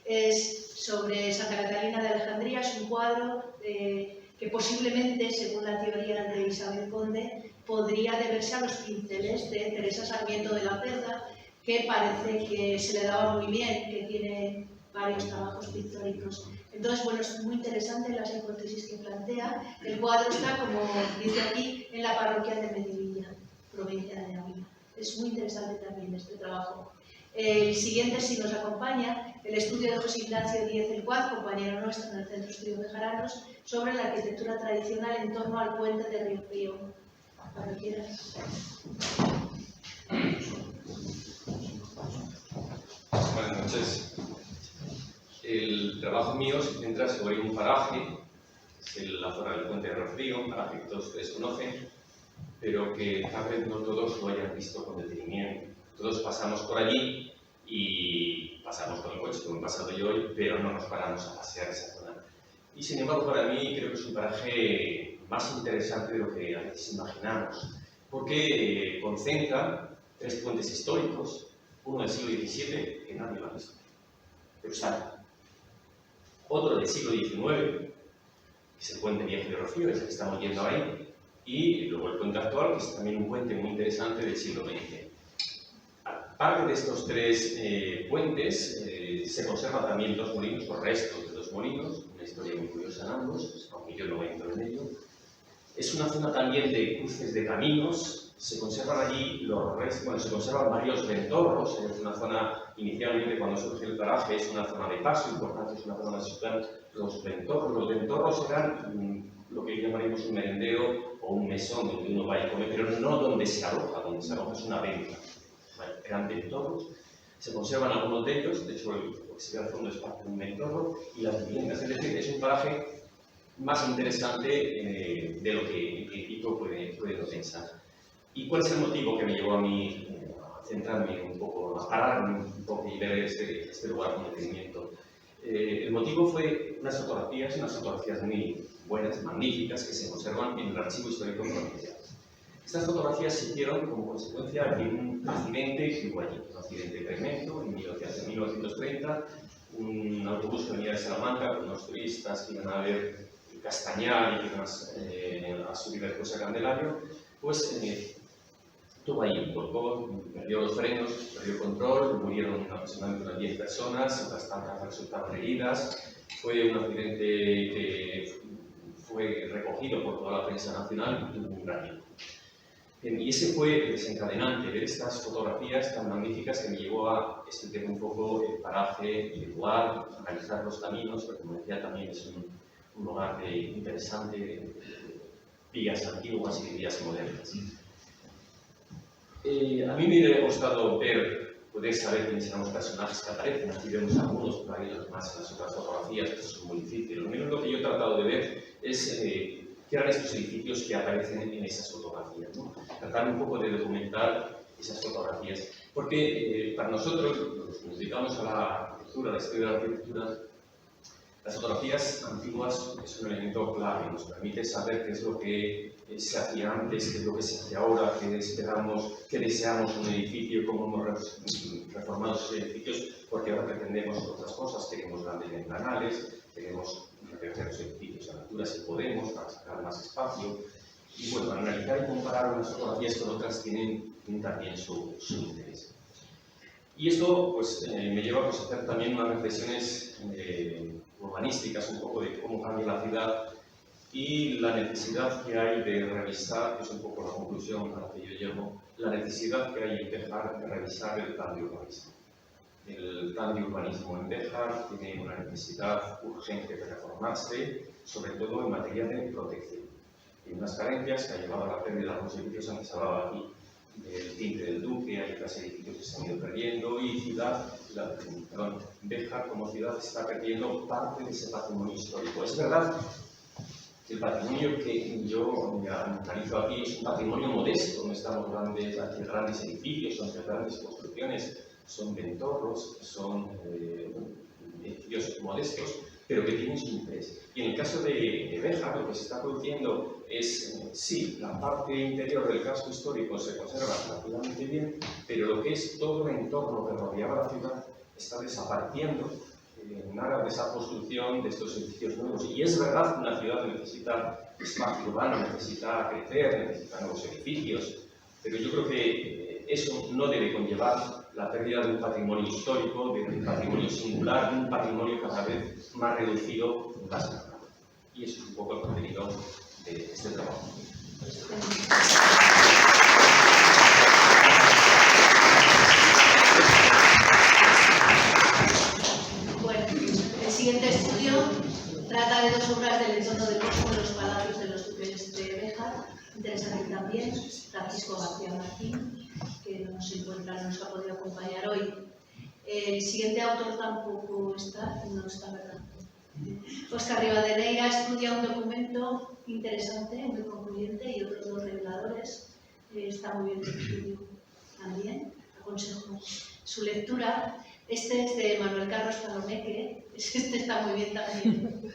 Es sobre Santa Catalina de Alejandría, es un cuadro que posiblemente, según la teoría de Isabel Conde, podría deberse a los pinceles de Teresa Sarmiento de la Cerda, que parece que se le daba muy bien, que tiene varios trabajos pictóricos. Entonces, bueno, es muy interesante las hipótesis que plantea. El cuadro está, como dice aquí, en la parroquia de Medivilla, provincia de Ávila. Es muy interesante también este trabajo. El siguiente, si nos acompaña, el estudio de José Ignacio Díez el Cuaz, compañero nuestro en el Centro de Estudios Bejaranos, sobre la arquitectura tradicional en torno al puente de Río Frío. Cuando quieras. Buenas noches. El trabajo mío se centra sobre un paraje, que es la zona del puente de Río Frío, un paraje que todos ustedes conocen, pero que tal vez no todos lo hayan visto con detenimiento. Todos pasamos por allí y pasamos con el coche, como he pasado yo hoy, pero no nos paramos a pasear esa zona. Y sin embargo, para mí creo que es un paraje más interesante de lo que a veces imaginamos, porque concentra tres puentes históricos, uno del siglo XVII, que nadie lo ha visto, pero sabe. Otro del siglo XIX, que es el puente Viejo de Rocío, es el que estamos viendo ahí, y luego el puente actual, que es también un puente muy interesante del siglo XX. Aparte de estos tres puentes, se conservan también dos molinos, los restos de dos molinos, una historia muy curiosa en ambos, aunque yo no voy a entrar en ello. Es una zona también de cruces de caminos, se conservan allí los restos, bueno, se conservan varios ventorros, es una zona, inicialmente cuando surge el paraje, es una zona de paso, importante, es una zona donde se dan los ventorros. Los ventorros eran lo que llamaremos un merendero o un mesón donde uno va y come, pero no donde se aloja es una venta. Bueno, eran ventorros, se conservan algunos de ellos, de hecho lo que se ve al fondo es parte de un ventorro, y las viviendas, es decir, es un paraje más interesante de lo que en principio puede pensar. ¿Y cuál es el motivo que me llevó a mí a centrarme un poco, a pararme un poco y ver este lugar con detenimiento? El motivo fue unas fotografías muy buenas, magníficas, que se conservan en el Archivo Histórico Provincial. Estas fotografías se hicieron como consecuencia de un accidente que hubo allí, un accidente tremendo en 1930, un autobús que venía de Salamanca con unos turistas que iban a ver Castañar y que iban a subir después a Candelario, pues tuvo ahí un volcó, perdió los frenos, perdió control, murieron aproximadamente unas 10 personas, otras tantas resultaron heridas. Fue un accidente que fue recogido por toda la prensa nacional y tuvo un gran impacto. Y ese fue el desencadenante de estas fotografías tan magníficas que me llevó a estudiar un poco el paraje, el lugar, analizar los caminos, porque como decía también es un lugar interesante de vías antiguas y de vías modernas. A mí me hubiera gustado poder saber quiénes eran los personajes que aparecen. Aquí vemos algunos, por ahí los más en las otras fotografías, esto es muy difícil. Lo único que yo he tratado de ver es qué eran estos edificios que aparecen en esas fotografías, ¿no? Tratar un poco de documentar esas fotografías. Porque para nosotros, los que nos dedicamos a la arquitectura, a la historia de la arquitectura, las fotografías antiguas es un elemento clave, nos permite saber qué es lo que se hacía antes, qué es lo que se hace ahora, qué esperamos, qué deseamos en un edificio, cómo hemos reformado esos edificios, porque ahora pretendemos otras cosas, queremos grandes ventanales, queremos revertir los edificios a la altura si podemos, para sacar más espacio. Y bueno, analizar y comparar unas fotografías con otras tienen también su interés. Y esto pues, me lleva a hacer también unas reflexiones urbanísticas, un poco de cómo cambia la ciudad y la necesidad que hay de revisar, que es un poco la conclusión a la que yo llego, la necesidad que hay en Béjar de revisar el plan de urbanismo. El plan de urbanismo en Béjar tiene una necesidad urgente de reformarse, sobre todo en materia de protección. Hay unas carencias que han llevado a la pérdida de los edificios, antes se hablaba aquí del tinte del Duque, hay otros edificios que se han ido perdiendo, y Béjar como ciudad está perdiendo parte de ese patrimonio histórico. Es verdad que el patrimonio que yo analizo aquí es un patrimonio modesto, no estamos ante grandes edificios, ante grandes construcciones, son ventorros, son edificios modestos, pero que tienen su interés. Y en el caso de Béjar, lo que se está produciendo es, sí, la parte interior del casco histórico se conserva relativamente bien, pero lo que es todo el entorno que rodeaba la ciudad está desapareciendo en aras de esa construcción de estos edificios nuevos. Y es verdad que una ciudad necesita espacio urbano, necesita crecer, necesita nuevos edificios, pero yo creo que eso no debe conllevar la pérdida de un patrimonio histórico, de un patrimonio singular, de un patrimonio cada vez más reducido en la ciudad. Y eso es un poco el contenido de este trabajo. Bueno, el siguiente estudio trata de dos obras del entorno del bosque de los palacios de los duques de Béjar. Interesante también, Francisco García Martín, que no se encuentra, no nos ha podido acompañar hoy. El siguiente autor tampoco está, no está, ¿verdad? Óscar Rivadeneira estudia un documento interesante, muy concluyente, y otros dos reveladores. Está muy bien el estudio también, aconsejo su lectura. Este es de Manuel Carlos Palomeque, este está muy bien también.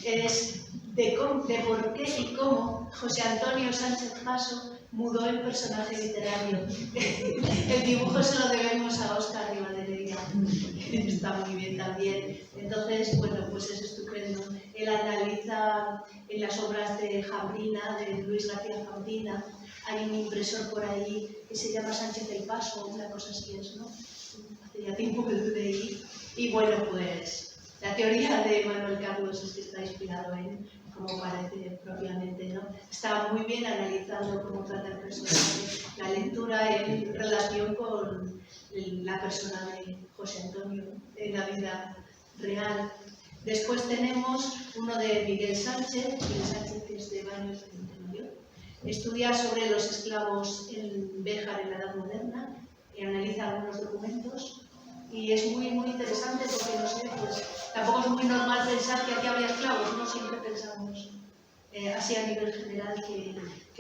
Es de por qué y cómo José Antonio Sánchez Paso mudó el personaje literario. El dibujo se lo debemos a Óscar Rivadeneira, está muy bien también. Entonces, bueno, pues es estupendo. Él analiza en las obras de Jambrina, de Luis García Jambrina, hay un impresor por ahí que se llama Sánchez del Paso, una cosa así es, ¿no? Hace ya tiempo que lo leí. Y bueno, pues la teoría de Manuel Carlos es que está inspirado en, como parece propiamente, ¿no? Está muy bien analizando cómo trata el personaje, la lectura en relación con la persona de José Antonio en la vida real. Después tenemos uno de Miguel Sánchez que es de Baños de Montemayor. Estudia sobre los esclavos en Béjar en la Edad Moderna y analiza algunos documentos. Y es muy, muy interesante porque, no sé, pues tampoco es muy normal pensar que aquí había esclavos, ¿no? Siempre pensamos así a nivel general que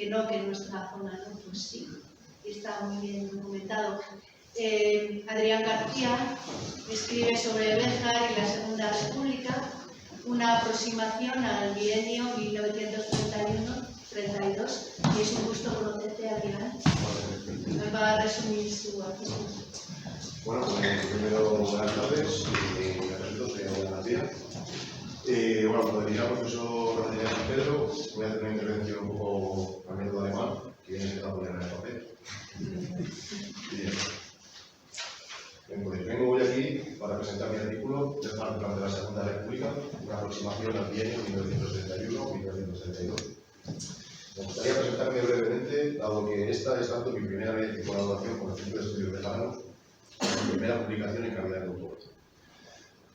no, que en nuestra zona, ¿no? Pues sí, y está muy bien documentado. Adrián García escribe sobre Béjar y la Segunda República, una aproximación al bienio 1931-32, y es un gusto conocerte, Adrián. Me va a resumir su artículo. Bueno, pues primero buenas tardes, me presento, soy Adrián García. Bueno, como diría el profesor de San Pedro, voy a hacer una intervención un poco al método alemán, que viene a poner en el papel. Bien, pues vengo hoy aquí para presentar mi artículo Béjar durante la Segunda República, una aproximación al bienio 1931-1932. Me gustaría presentarme brevemente, dado que esta es tanto mi primera vez en colaboración con el Centro de Estudios Bejaranos, mi primera publicación en calidad de autor.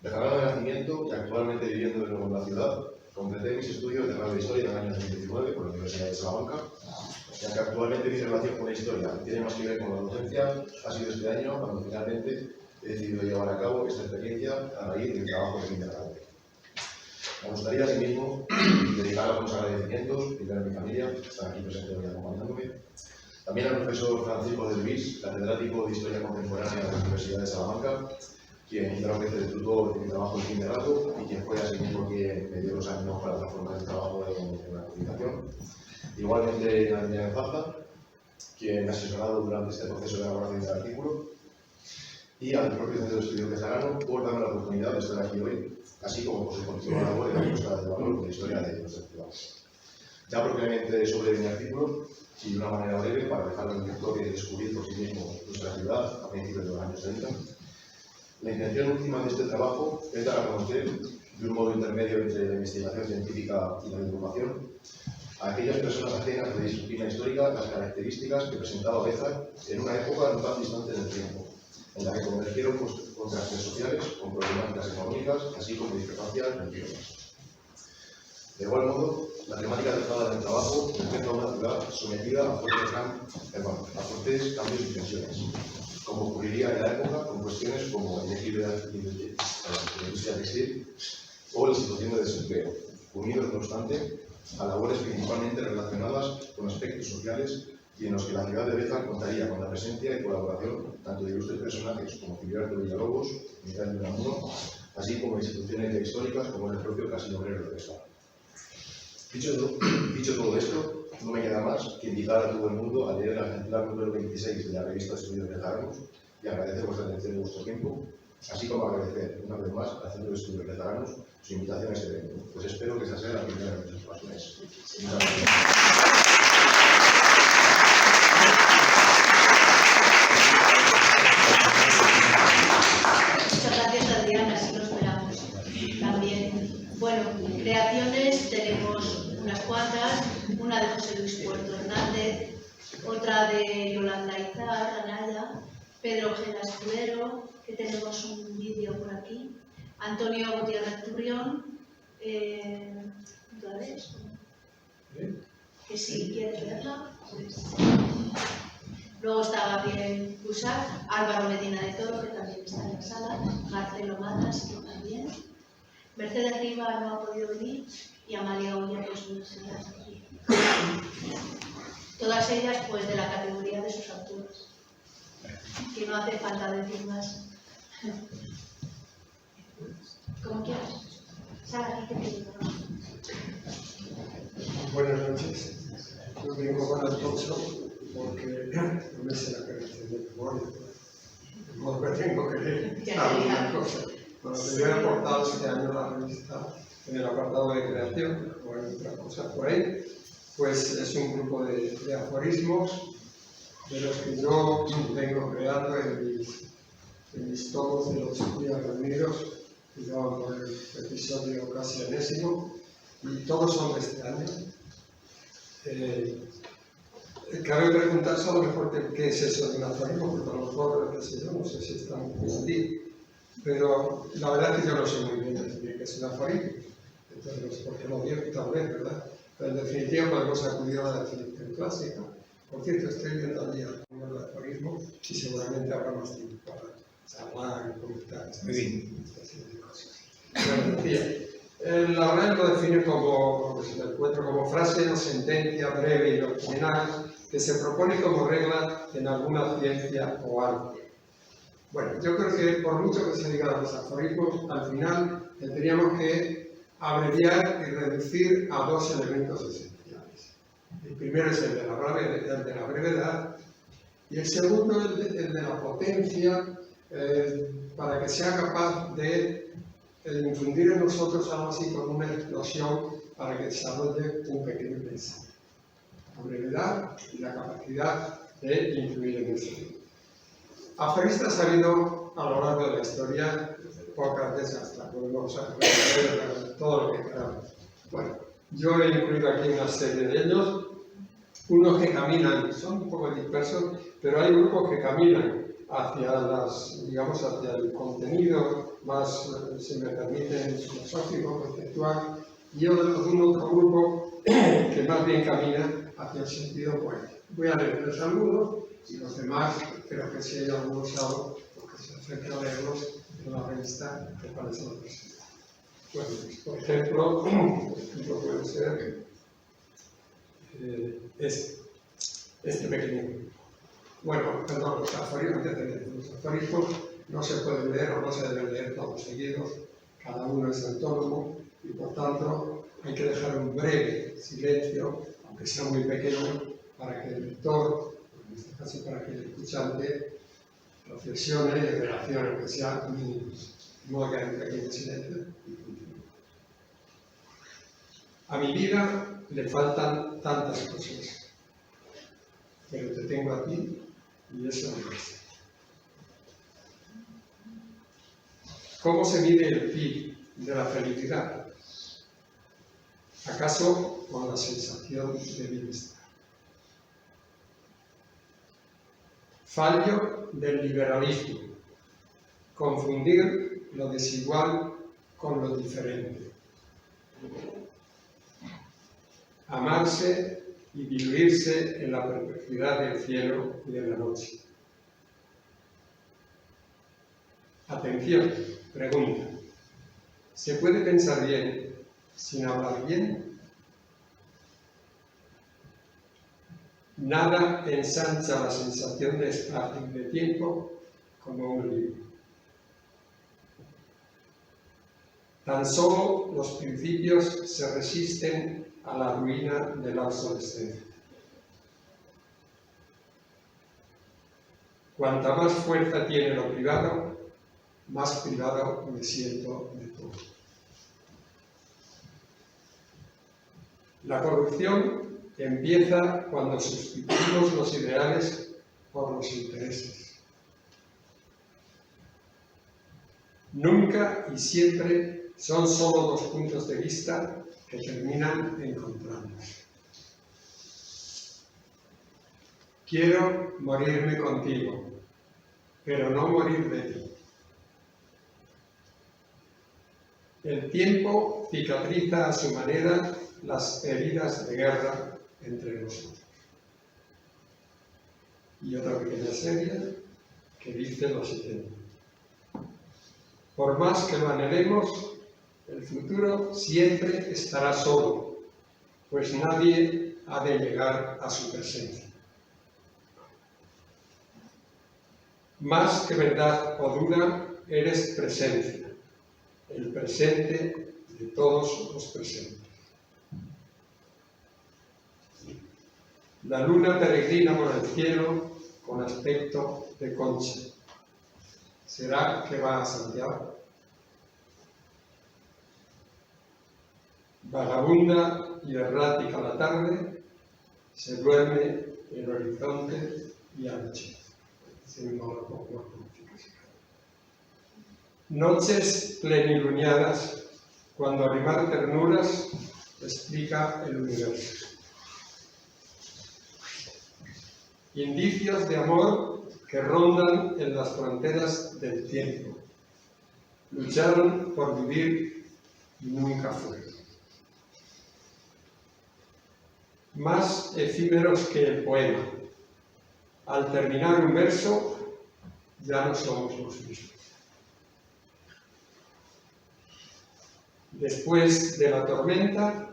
Bejarano de nacimiento y actualmente viviendo de nuevo en la ciudad, completé mis estudios de grado de Historia en el año 2019 por la Universidad de Salamanca, ya que actualmente mi relación con la historia tiene más que ver con la docencia. Ha sido este año cuando finalmente he decidido llevar a cabo esta experiencia a raíz del trabajo de fin de grado. Me gustaría asimismo dedicar algunos agradecimientos, primero a mi familia, que están aquí presentes hoy acompañándome, también al profesor Francisco de Luis, catedrático de Historia Contemporánea de la Universidad de Salamanca, quien creo que es el tutor de mi trabajo de fin de grado y quien fue asimismo quien me dio los ánimos para transformar el trabajo en una publicación. Igualmente a Andrea Zaza, quien me ha asesorado durante este proceso de elaboración del artículo, y al propio Centro de Estudios Bejarano por darme la oportunidad de estar aquí hoy, así como por su continua labor en la búsqueda de valor con la historia de nuestra ciudad. Ya propiamente sobre mi artículo, y de una manera breve, para dejar al lector que descubrir por sí mismo nuestra ciudad a principios de los años 30, la intención última de este trabajo es dar a conocer de un modo intermedio entre la investigación científica y la información, a aquellas personas ajenas a la disciplina histórica las características que presentaba Béjar en una época no tan distante en el tiempo, en la que convergieron contrastes sociales con problemáticas económicas, así como discrepancias religiosas. De igual modo, la temática tratada en el trabajo refleja una ciudad sometida a fuertes cambios y tensiones, como ocurriría en la época con cuestiones como el equilibrio de la industria textil o la situación de desempleo, unidos, no obstante, a labores principalmente relacionadas con aspectos sociales y en los que la ciudad de Béjar contaría con la presencia y colaboración tanto de ilustres personajes como Filiberto Villalobos, Miguel de Unamuno, así como instituciones históricas como el propio Casino Obrero de Béjar. Dicho todo esto, no me queda más que invitar a todo el mundo a leer el ejemplar número 26 de la revista Estudios Béjarnos y agradecer vuestra atención y vuestro tiempo, así como agradecer una vez más al Centro de Estudios Béjarnos su invitación a este evento. Pues espero que esa sea la primera de muchas ocasiones. Muchas gracias. Muchas gracias, Adriana, así lo esperamos. También, bueno, creaciones tenemos unas cuantas, una de José Luis Puerto Hernández, otra de Yolanda Izar, Anaya, Pedro Gela Escudero, que tenemos un vídeo por aquí, Antonio Gutiérrez Turrión, ¿otra vez? Que si quieres verla, pues... Luego está Gabriel Cusack, Álvaro Medina de Toro, que también está en la sala, Marcelo Matas, que también. Mercedes Riva no ha podido venir y Amalia Ulla, pues no está aquí. Todas ellas, pues, de la categoría de sus autores, que no hace falta decir más. Como quieras. Sara, aquí te pido. Buenas noches. Yo vengo con Alfonso porque no me sé la corrección de memoria. De modo que tengo que leer alguna cosa. Bueno, te había aportado este año la revista en el apartado de creación, o hay otra cosa por ahí, pues es un grupo de aforismos de los que yo vengo creando en mis tomos de los días reunidos, que llevan por el episodio casi enésimo, y todos son de este año. Cabe preguntarse a lo mejor qué es eso de un aforismo, porque a lo mejor, qué sé yo, no sé si está muy allí. Pero la verdad es que yo no sé muy bien definir qué es un aforismo. Entonces, porque no digo tal vez, ¿verdad? Pero en definitiva podemos acudir a la definición clásica. Por cierto, estoy viendo allí algunos de aforismos y seguramente habrá más tiempo para charlar y comentar esta serie de cosas. Bueno, decía, la RAE lo define como, si lo encuentro, como frase o sentencia breve y doctrinal que se propone como regla en alguna ciencia o arte. Bueno, yo creo que por mucho que se diga de los aforismos, al final tendríamos que abreviar y reducir a dos elementos esenciales. El primero es el de la brevedad y el segundo el de la potencia, para que sea capaz de infundir en nosotros algo así como una explosión para que desarrolle un pequeño mensaje. La brevedad y la capacidad de influir en nuestra vida. Aforistas ha habido a lo largo de la historia, pocas veces hasta podemos hacer todo lo que queramos. Bueno, yo he incluido aquí una serie de ellos, unos que caminan, son un poco dispersos, pero hay grupos que caminan hacia digamos, hacia el contenido más, si me permiten, filosófico, conceptual, y un otro grupo que más bien camina hacia el sentido poético. Voy a leerles algunos y los demás, creo que si hay algunos sábados, porque se acerca a leerlos en la revista que parece la presenta. Bueno, por ejemplo, puede ser este pequeño grupo. Bueno, perdón, los aforismos no se pueden leer o no se deben leer todos seguidos, cada uno es autónomo y por tanto hay que dejar un breve silencio, aunque sea muy pequeño, para que el lector, en este caso para que el escuchante, reflexione y reaccione, aunque sea mínimo, de modo que hay un pequeño silencio y continúe. A mi vida le faltan tantas cosas, pero te tengo a ti y eso me basta. ¿Cómo se mide el PIB de la felicidad? ¿Acaso con la sensación de bienestar? Fallo del liberalismo: confundir lo desigual con lo diferente. Amarse y diluirse en la perplejidad del cielo y de la noche. Atención, pregunta. ¿Se puede pensar bien sin hablar bien? Nada ensancha la sensación de espacio y de tiempo como un libro. Tan solo los principios se resisten a la ruina de la obsolescencia. Cuanta más fuerza tiene lo privado, más privado me siento de todo. La corrupción empieza cuando sustituimos los ideales por los intereses. Nunca y siempre son solo dos puntos de vista que terminan encontrándose. Quiero morirme contigo, pero no morir de ti. El tiempo cicatriza a su manera las heridas de guerra entre nosotros. Y otra pequeña serie que dice lo siguiente: por más que lo anhelemos, el futuro siempre estará solo, pues nadie ha de llegar a su presencia. Más que verdad o duda, eres presencia, el presente de todos los presentes. La luna peregrina por el cielo con aspecto de concha. ¿Será que va a Santiago? Vagabunda y errática la tarde, se duerme el horizonte y anochece. Noches plenilunadas, cuando arrimar ternuras explica el universo. Indicios de amor que rondan en las fronteras del tiempo. Lucharon por vivir y nunca fueron. Más efímeros que el poema. Al terminar un verso, ya no somos los mismos. Después de la tormenta,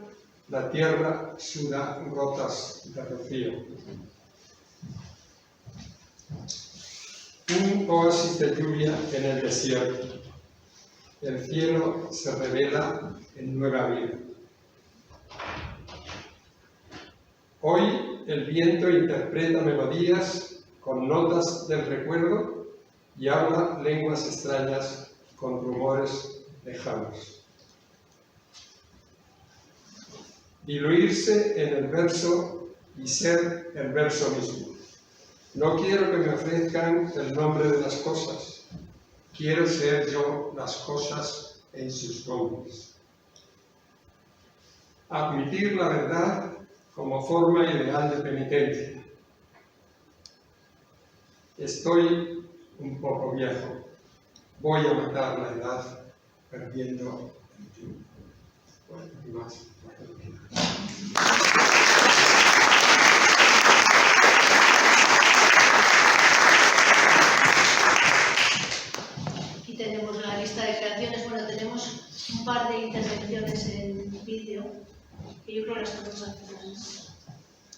la tierra suda gotas de rocío. Un oasis de lluvia en el desierto. El cielo se revela en nueva vida. Hoy el viento interpreta melodías con notas del recuerdo y habla lenguas extrañas con rumores lejanos. Diluirse en el verso y ser el verso mismo. No quiero que me ofrezcan el nombre de las cosas. Quiero ser yo las cosas en sus nombres. Admitir la verdad como forma ideal de penitencia. Estoy un poco viejo. Voy a matar la edad perdiendo el tiempo. Bueno, y más. Aquí tenemos la lista de creaciones. Bueno, tenemos un par de intervenciones en vídeo que yo creo que las podemos hacer.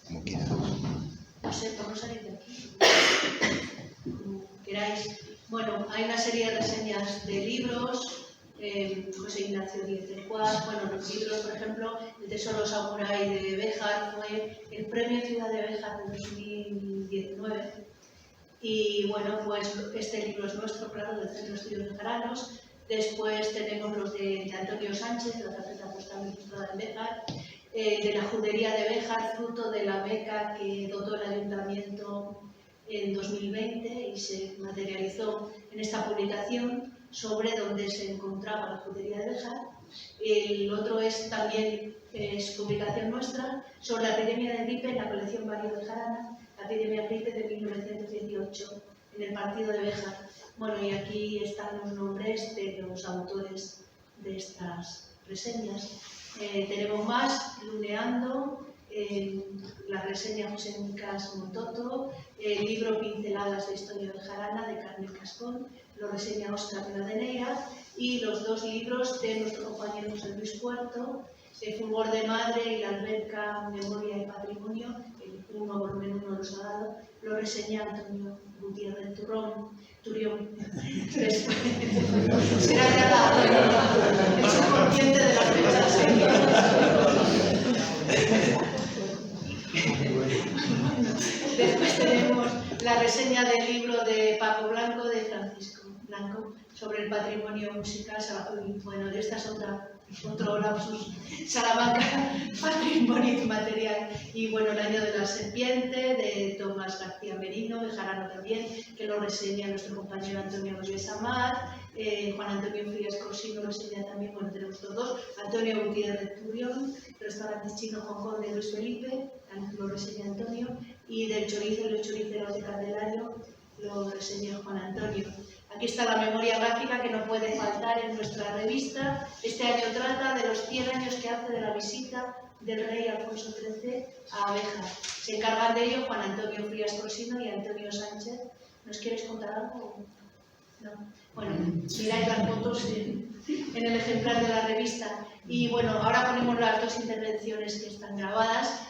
Como quieras. No sé, podemos salir de aquí. Como queráis. Bueno, hay una serie de reseñas de libros. José Ignacio Díez del Cuas, bueno, los libros, por ejemplo, El Tesoro Samurái de Béjar fue el premio Ciudad de Béjar de 2019. Y bueno, pues este libro es nuestro, claro, del Centro de Estudios Bejaranos. Después tenemos los de Antonio Sánchez, La tarjeta postal ilustrada en Béjar, de la Judería de Béjar, fruto de la beca que dotó el Ayuntamiento en 2020 y se materializó en esta publicación. sobre donde se encontraba la judería de Béjar. El otro es también publicación nuestra sobre la epidemia de gripe en la colección Barrio de Jarana, la epidemia de gripe de 1918 en el partido de Béjar. Bueno, y aquí están los nombres de los autores de estas reseñas. Tenemos más, Luneando, la reseña José Nicas Montoto, el libro Pinceladas de Historia de Jarana de Carmen Cascón, lo reseña Óscar Rivadeneira, y los dos libros de nuestro compañero José Luis Puerto, El fulgor de madre y la alberca Memoria y Patrimonio, el volumen 1 los ha dado, lo reseña Antonio Gutiérrez Turión. Será ya el subconsciente de las fechas. Después tenemos la reseña del libro de Paco Blanco, de Francisco Blanco, sobre el patrimonio musical. Bueno, esta es otro lapsus. Salamanca, patrimonio inmaterial. Y bueno, El año de la serpiente, de Tomás García Merino, de Jarano también, que lo reseña nuestro compañero Antonio Gómez Amat. Juan Antonio Frías Corsino lo reseña también. Bueno, tenemos estos dos. Antonio Gutiérrez Turión, Restaurantes Chino Hong Kong de Luis Felipe, lo reseña Antonio. Y del chorizo y los choriceros de Candelario lo reseña Juan Antonio. Aquí está la memoria gráfica que no puede faltar en nuestra revista. Este año trata de los 100 años que hace de la visita del rey Alfonso XIII a Béjar. Se encargan de ello Juan Antonio Frías Corsino y Antonio Sánchez. ¿Nos quieres contar algo? No. Bueno, miráis las fotos en el ejemplar de la revista. Y bueno, ahora ponemos las dos intervenciones que están grabadas.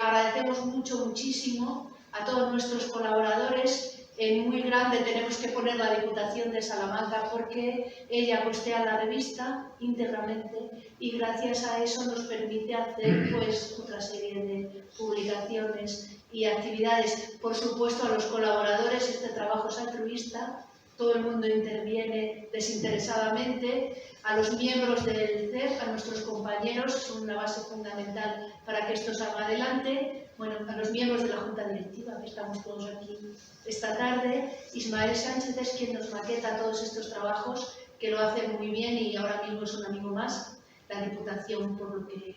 Agradecemos muchísimo a todos nuestros colaboradores. Muy grande tenemos que poner la Diputación de Salamanca porque ella costea la revista íntegramente y gracias a eso nos permite hacer pues otra serie de publicaciones y actividades. Por supuesto, a los colaboradores este trabajo es altruista, todo el mundo interviene desinteresadamente. A los miembros del CEF, a nuestros compañeros, son una base fundamental para que esto salga adelante. Bueno, a los miembros de la Junta Directiva, que estamos todos aquí esta tarde. Ismael Sánchez es quien nos maqueta todos estos trabajos, que lo hace muy bien y ahora mismo es un amigo más. La Diputación, por lo que he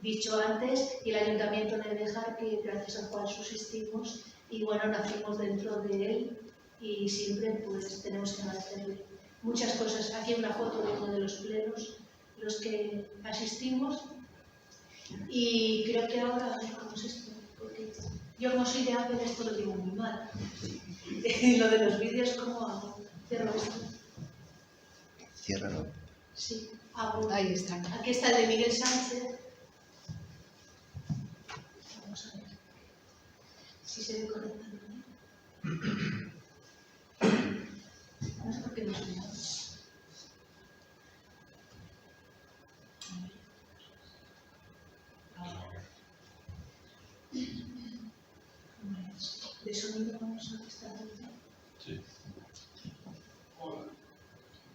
dicho antes, y el Ayuntamiento de Béjar, que gracias al cual subsistimos y bueno, nacimos dentro de él y siempre pues tenemos que agradecerle muchas cosas. Aquí hay una foto de uno de los plenos, los que asistimos. Y creo que ahora, ¿cómo es esto? Porque yo como soy de Apple, esto lo digo muy mal. Lo de los vídeos, ¿cómo hago? Cierro esto. Ciérralo. Sí, abro. Ahí están. Aquí está el de Miguel Sánchez. Vamos a ver si se ve correctamente. No es porque no se ve. ¿De sonido vamos a estar todo? Sí. Hola,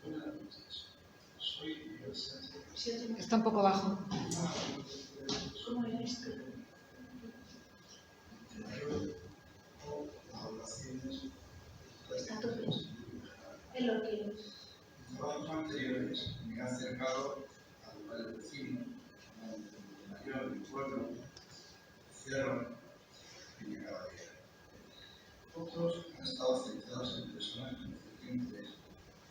buenas noches. Soy Miguel Sánchez. Está un poco bajo. ¿Cómo era esto? Está todo en lo que En trabajos anteriores me he acercado a lugares vecinos, como el mayor, mi pueblo, Cierro y mi caballera. Otros han estado centrados en personas conocientes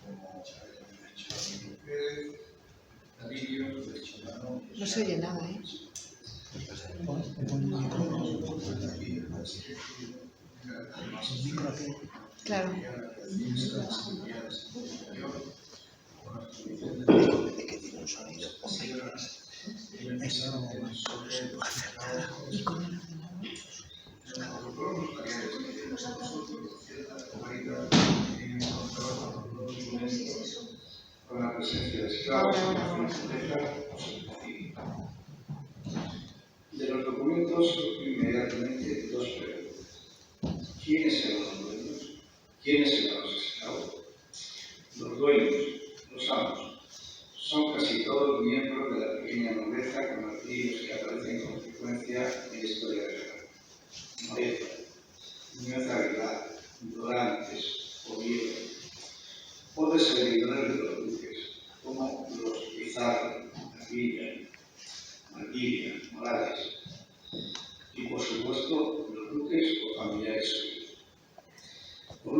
como Chávez Pérez, Darío, Chilano. No se oye nada, ¿eh? Claro. Con la presencia de esclavos de los documentos inmediatamente dos preguntas. ¿Quiénes eran los dueños? ¿Quiénes eran los esclavos? Los dueños, los amos, son casi todos miembros de la pequeña nobleza conocidos que aparecen con frecuencia en la historia de Béjar. Moreta, Muñoz Aguilar, Dorantes, Oviedo, o de servidores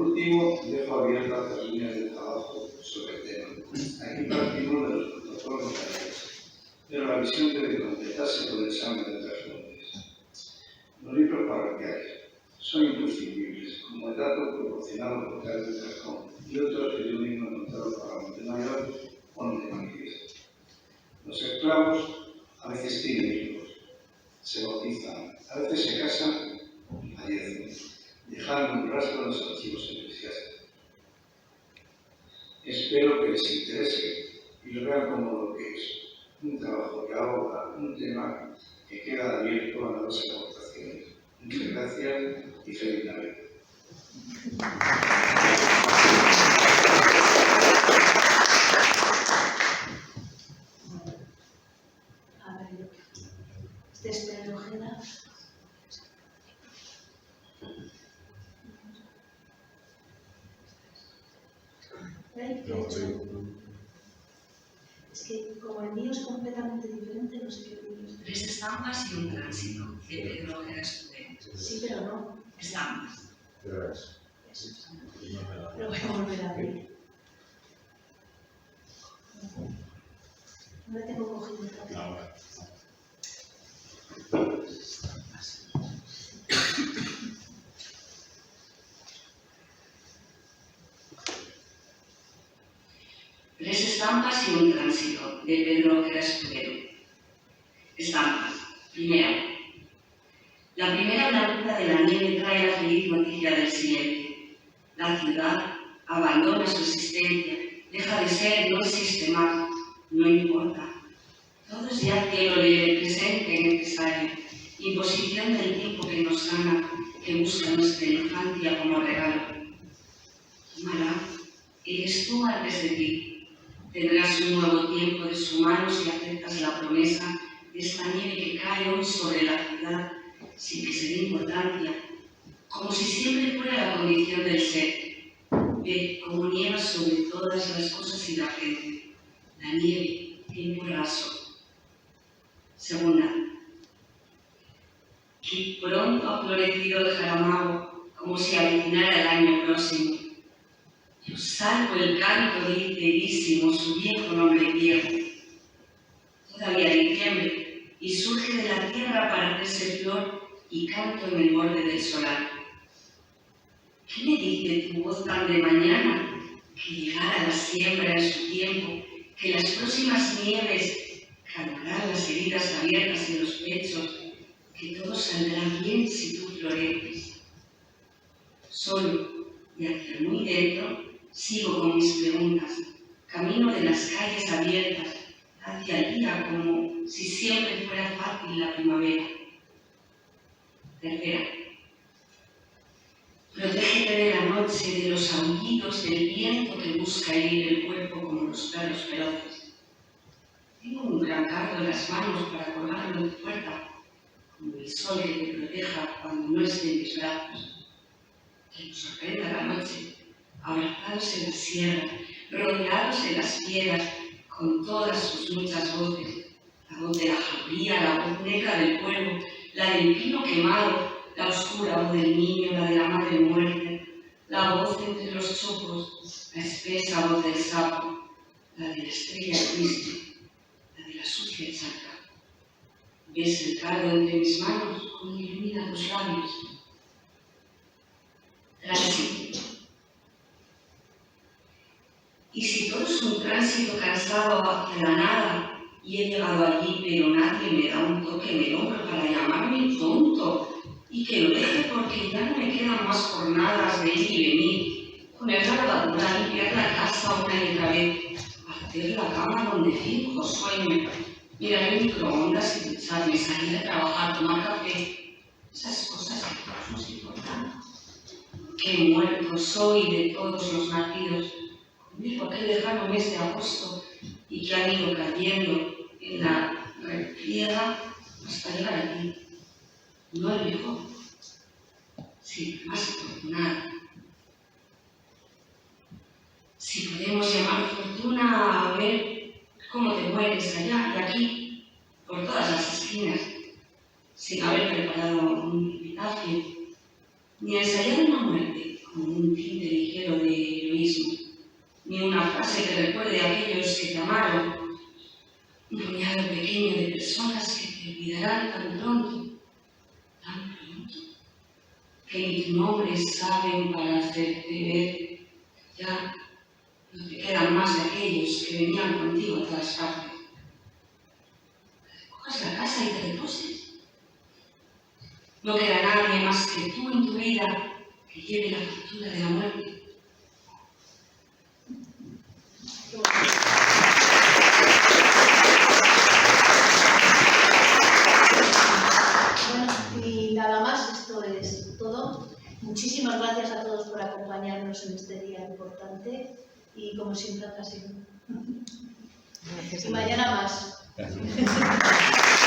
último, dejo abiertas las líneas de trabajo sobre el tema. Aquí partimos de los protocolos legales, pero la visión debe completarse con el examen de otras fuentes. Los libros parroquiales son imprescindibles, como el dato proporcionado por Carlos de Trascón y otros que yo mismo he encontrado para Montemayor ponen de manifiesto. Los esclavos a veces tienen hijos, se bautizan, a veces se casan y fallecen, dejando un rastro en los archivos eclesiásticos. Espero que les interese y lo vean como lo que es, un trabajo que aborda un tema que queda abierto a nuevas aportaciones. Muchas gracias y feliz Navidad. A ver, este es Pedro Ojeda. Es que como el mío es completamente diferente, no sé qué libro es. Tres estampas y un tránsito, de Pedro Ojeda Escudero. Sí, pero no. Estampas. Lo voy a volver a abrir. No le tengo cogido el papel. Tres estampas y un tránsito, de Pedro Ojeda Escudero. Estampas. Primera. La primera blancura de la nieve trae la feliz noticia del siguiente. La ciudad abandona su existencia, deja de ser, no existe más, no importa. Todo es ya cielo libre, presente, necesario, imposición del tiempo que nos sana, que busca nuestra infancia como regalo. Mala, eres tú antes de ti. Tendrás un nuevo tiempo de su mano si aceptas la promesa de esta nieve que cae hoy sobre la ciudad sin que se dé importancia, como si siempre fuera la condición del ser. Ve como nieva sobre todas las cosas y la gente. La nieve, tiempo raso. Segunda. Que pronto ha florecido el jaramago, como si avecinara el año próximo. Yo salvo el canto ligerísimo, su viejo nombre viejo. Todavía diciembre, y surge de la tierra para hacerse flor y canto en el borde del solar. ¿Qué me dice tu voz tan de mañana? Que llegara la siembra en su tiempo, que las próximas nieves calmarán las heridas abiertas en los pechos, que todo saldrá bien si tú floreces. Solo y hacia muy dentro, sigo con mis preguntas, camino de las calles abiertas, hacia el día como si siempre fuera fácil la primavera. Tercera. Protégete de la noche, de los aullidos del viento que busca herir el cuerpo como los perros feroces. Tengo un gran cardo en las manos para colgarlo en tu puerta, como el sol que te proteja cuando no esté en mis brazos. Que nos sorprenda la noche, abrazados en la sierra, rodeados de las piedras, con todas sus muchas voces, la voz de la jauría, la voz negra del pueblo, la del pino quemado, la oscura voz del niño, la de la madre muerta, la voz entre los chopos, la espesa voz del sapo, la de la estrella triste, la de la sucia charca. ¿Ves el cardo entre mis manos como ilumina tus labios? Tránsito. Y si todo es un tránsito cansado hacia la nada, y he llegado allí, pero nadie me da un toque en el hombro para llamarme tonto, y que lo deje porque ya no me quedan más jornadas de ir y venir, poner la lavadora, limpiar la casa una y otra vez, hacer la cama donde fijo sueño, mirar el microondas y ducharme, salir a trabajar, tomar café, esas cosas que a todos nos importan. Qué muerto soy de todos los nacidos, conmigo aquel lejano mes de agosto, y que han ido cayendo en la refriega hasta llegar aquí. No el viejo, sí, más afortunada. Si podemos llamar fortuna a ver cómo te mueres allá y aquí, por todas las esquinas, sin haber preparado un epitafio, ni ensayado una muerte como un tinte de ligero de heroísmo, ni una frase que recuerde a aquellos que te amaron, un puñado pequeño de personas que te olvidarán tan pronto, que ni tu nombre saben para hacerte ver. Ya no te quedan más de aquellos que venían contigo a todas partes. Cojas la casa y te reposes. No queda nadie más que tú en tu vida que lleve la factura de la muerte. Bueno, y nada más, esto es todo. Muchísimas gracias a todos por acompañarnos en este día importante y como siempre ha sido. Y mañana más. Gracias.